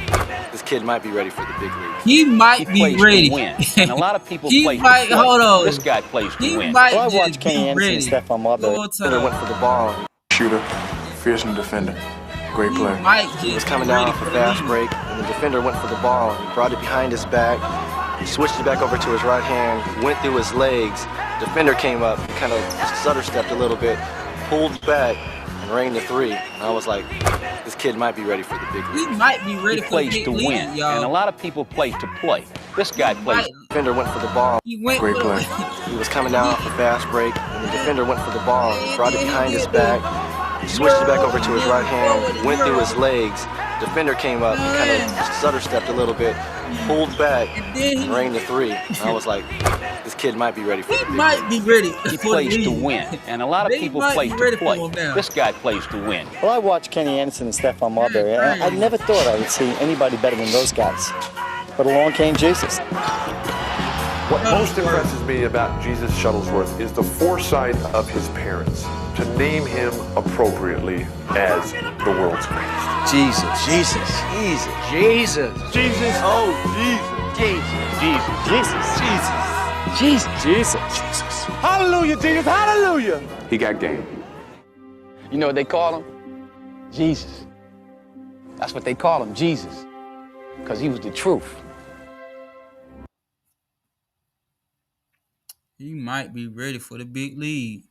this kid might be ready for the big league. He might be ready. To win. And a lot of people He play might, to play. hold on. This guy plays to He win. might Well, I just watched Kenny be Anderson ready. and Stephon Marbury. Whole Defender went for the ball. Shooter, fearsome defender, great player. He was coming down off a fast break, and the defender went for the ball. He brought it behind his back. He switched it back over to his right hand, went through his legs. Defender came up and kind of stutter stepped a little bit, pulled back, and rained the three. And I was like, this kid might be ready for the big league. He might be ready He for plays the to big league, win. y'all. And a lot of people play to play. This guy plays. Defender went for the ball. He went Great for play. He was coming down off a fast break, and the defender went for the ball. He brought it behind his back. He switched it back over to his right hand, went through his legs. Defender came up and kind of stutter stepped a little bit, pulled back, and rained the three. And I was like, this kid might be ready for the He big might be ready. He plays to win. And a lot of They people might play be to ready for play. him now. This guy plays to win. Well, I watched Kenny Anderson and Stephon Marbury. I never thought I would see anybody better than those guys. But along came Jesus. What most impresses me about Jesus Shuttlesworth is the foresight of his parents to name him appropriately as the world's greatest. Jesus, Jesus, Jesus, Jesus, Jesus, oh, Jesus, Jesus, Jesus, Jesus, Jesus, Jesus, Jesus. Hallelujah, Jesus, hallelujah. He got game. You know what they call him? Jesus. That's what they call him, Jesus. Because he was the truth. He might be ready for the big league.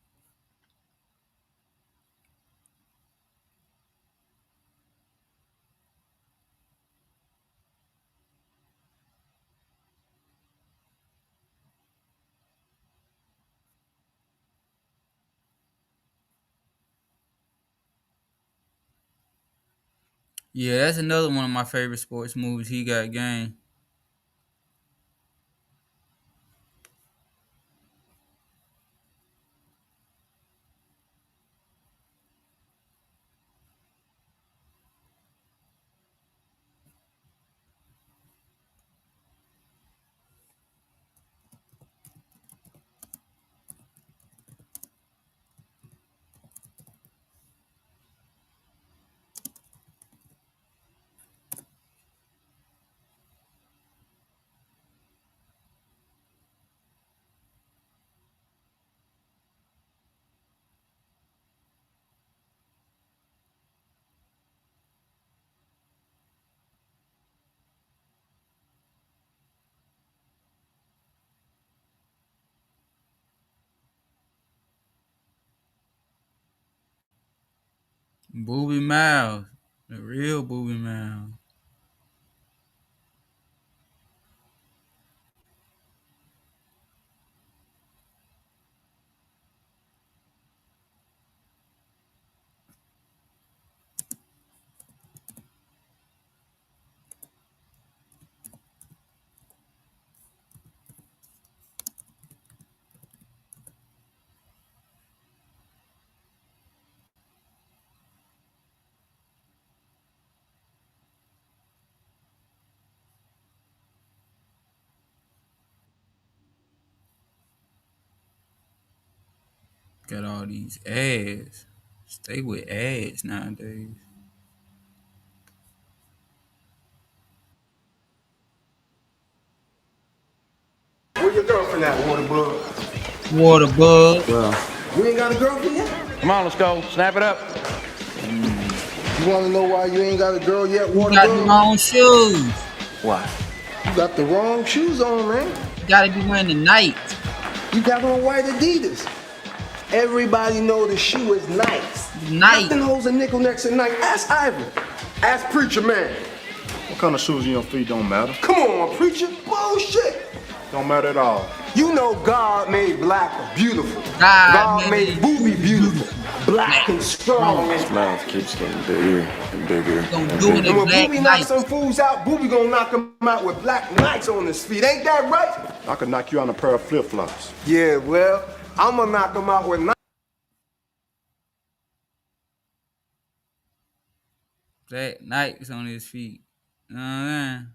Yeah, that's another one of my favorite sports movies. He Got Game. Booby Miles. The real Booby Miles. Got all these ads. Stay with ads nowadays. Where your girlfriend at, Waterbug? Water bug. You ain't got a girlfriend yet? Come on, let's go. Snap it up. You want to know why you ain't got a girl yet, Water You got bug? the wrong shoes. Why? You got the wrong shoes on, man. You gotta be wearing the night. You got on white Adidas. Everybody know the shoe is nice. Night. Nothing holds a nickel next to night. Ask Ivan. Ask Preacher Man. What kind of shoes in your feet don't matter? Come on, Preacher. Bullshit. Don't matter at all. You know God made black beautiful. God made booby beautiful. Black and strong. His mouth keeps getting bigger and bigger. And when Booby knocks some fools out, Booby gonna knock them out with black knights on his feet. Ain't that right? I could knock you on a pair of flip-flops. Yeah, well, I'm gonna knock them out with Black Nikes on his feet. You know what I'm saying?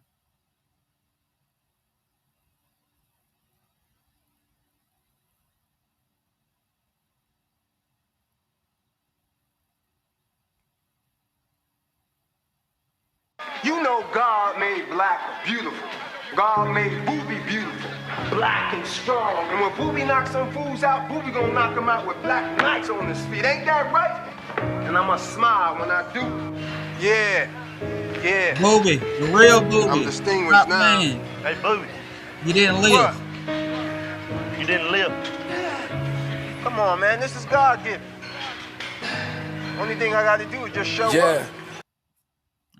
You know God made black beautiful. God made Booby beautiful. Black and strong. And when Booby knocks some fools out, Booby gonna knock them out with black knights on his feet. Ain't that right? And I'ma smile when I do. Yeah. Yeah. Booby. The real Booby. I'm distinguished Top now. man. Hey, Booby. You didn't live. What? You didn't live. Come on, man. This is God-given. Only thing I gotta do is just show up.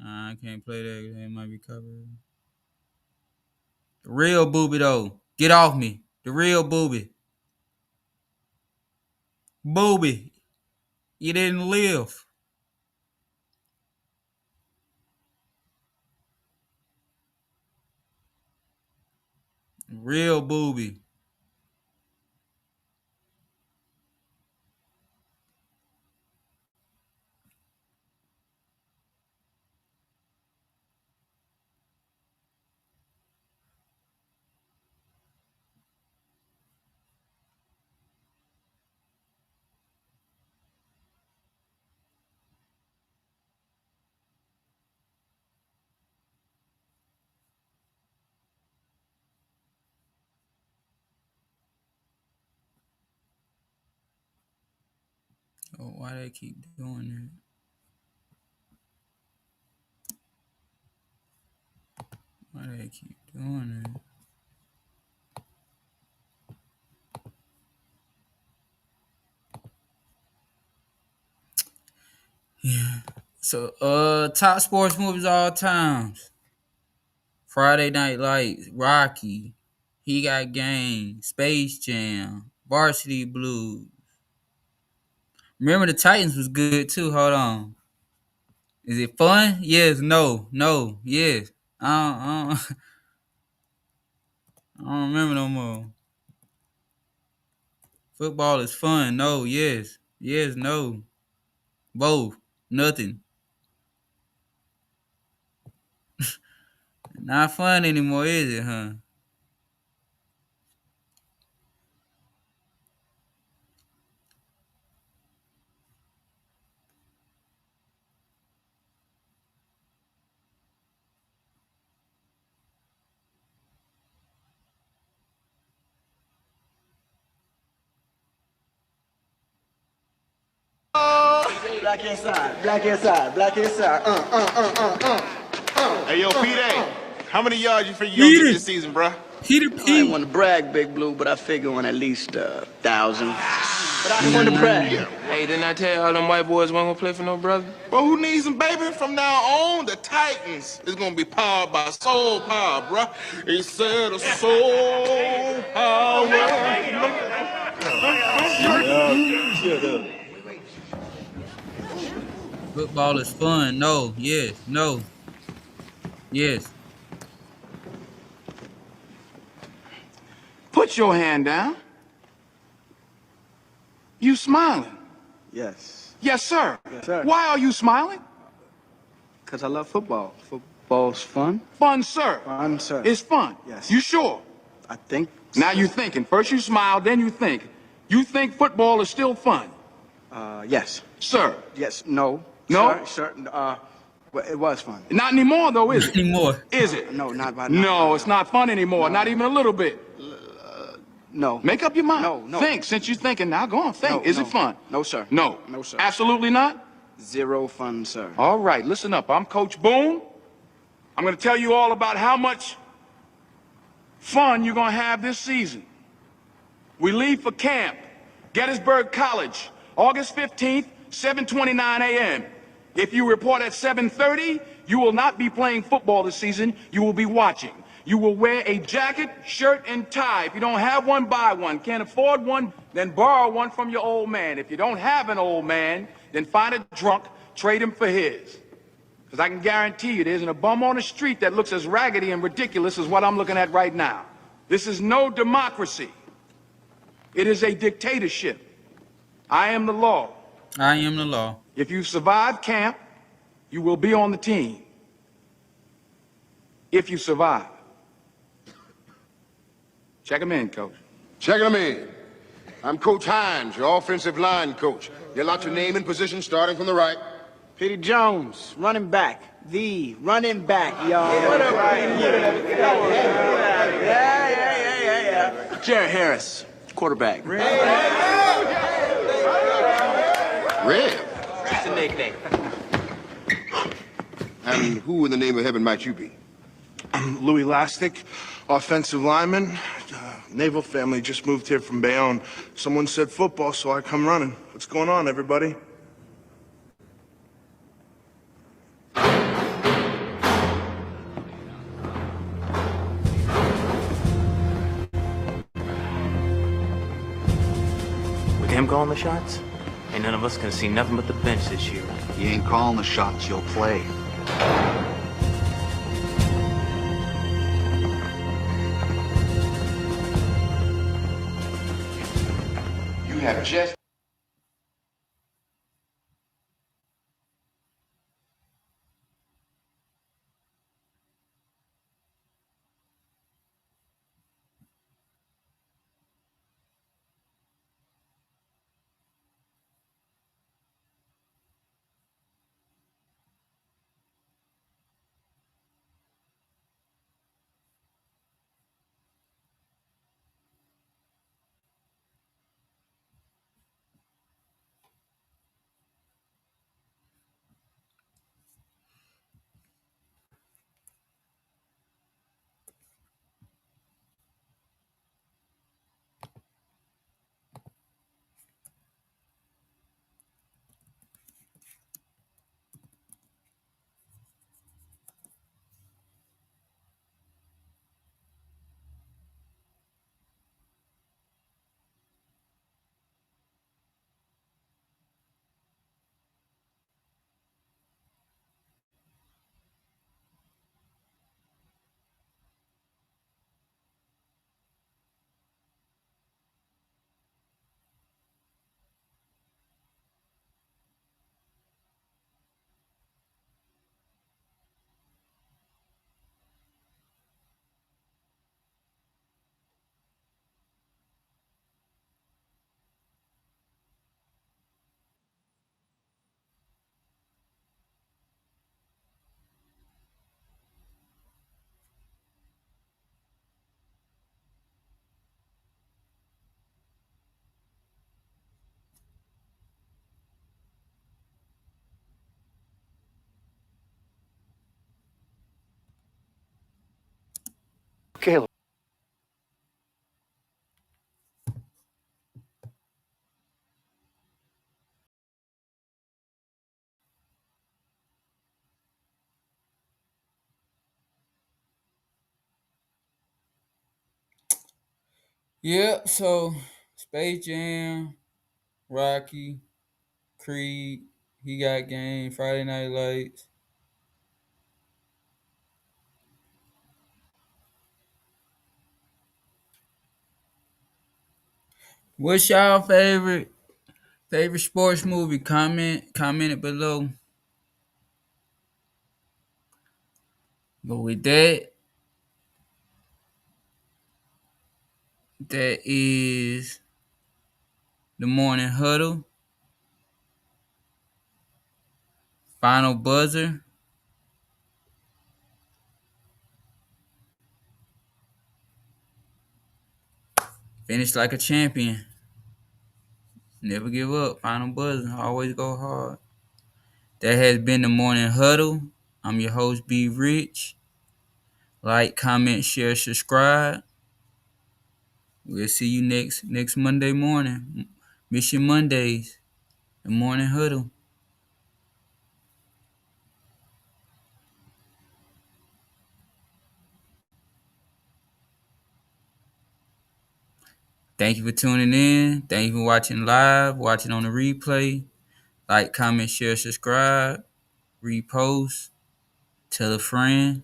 I can't play that. It might be covered. The real Booby, though. Get off me. The real Booby. Booby. You didn't live. Real Booby. Oh, why they keep doing that? Why they keep doing that? Yeah. So, top sports movies all times. Friday Night Lights, Rocky, He Got Game, Space Jam, Varsity Blues. Remember the Titans was good too. Hold on. Is it fun? Yes. No. No. Yes. I don't remember no more. Football is fun. No. Yes. Yes. No. Both. Nothing. Not fun anymore, is it, huh? Black inside, black inside, black inside. Hey, yo, P-Day, how many yards you figure you gonna get this season, bruh? Peter P. I didn't want to brag, Big Blue, but I figure on at least 1,000. But I didn't want to brag. Hey, didn't I tell you all them white boys weren't gonna play for no brother? Well, who needs them, baby? From now on, the Titans is gonna be powered by soul power, bruh. He said a soul power. Football is fun. No. Yes. No. Yes. Put your hand down. You smiling? Yes. Yes, sir. Yes, sir. Why are you smiling? Because I love football. Football's fun. Fun, sir. Fun, sir. It's fun. Yes. You sure? I think Now you're thinking. First you smile, then you think. You think football is still fun? Yes. Sir? Yes. No. No? Sir. Well, it was fun. Not anymore, though, is it? Anymore. Is it? No, not by No, it's not fun anymore. Not even a little bit. No. Make up your mind. No. Think. Since you're thinking now, go on, think. No, Is no. it fun? No, sir. No. No, sir. Absolutely not? Zero fun, sir. All right, listen up. I'm Coach Boone. I'm going to tell you all about how much fun you're going to have this season. We leave for camp, Gettysburg College, August 15th, 7:29 a.m. If you report at 7:30, you will not be playing football this season. You will be watching. You will wear a jacket, shirt, and tie. If you don't have one, buy one. Can't afford one, then borrow one from your old man. If you don't have an old man, then find a drunk, trade him for his. Because I can guarantee you there isn't a bum on the street that looks as raggedy and ridiculous as what I'm looking at right now. This is no democracy. It is a dictatorship. I am the law. I am the law. If you survive camp, you will be on the team. If you survive. Check them in, Coach. Checking them in. I'm Coach Hines, your offensive line coach. Yell out your name and position starting from the right. Petey Jones, running back. The running back, y'all. Yeah. Jared Harris, quarterback. Red. Just a nickname. And who in the name of heaven might you be? I'm Louis Lastic, offensive lineman. Naval family just moved here from Bayonne. Someone said football, so I come running. What's going on, everybody? With him calling the shots, ain't none of us gonna see nothing but the bench this year. You ain't calling the shots, you'll play. You have just... Caleb. Yeah, so Space Jam, Rocky, Creed, He Got Game, Friday Night Lights. What's y'all favorite sports movie? Comment it below. But with that is the Morning Huddle. Final buzzer. Finish like a champion. Never give up. Final buzzer. Always go hard. That has been the Morning Huddle. I'm your host, B. Rich. Like, comment, share, subscribe. We'll see you next Monday morning. Mission Mondays. The Morning Huddle. Thank you for tuning in. Thank you for watching live, watching on the replay. Like, comment, share, subscribe, repost, tell a friend.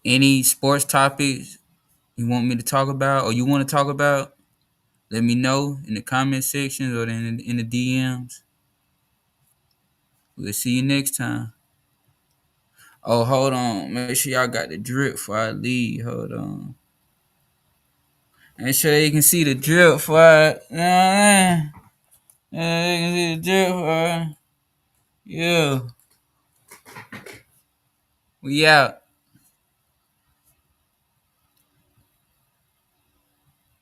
Any sports topics you want me to talk about or you want to talk about, let me know in the comment sections or in the DMs. We'll see you next time. Oh, hold on. Make sure y'all got the drip before I leave. Hold on. Make sure you can see the drip before I... you can see the drip before I... Yeah. We out.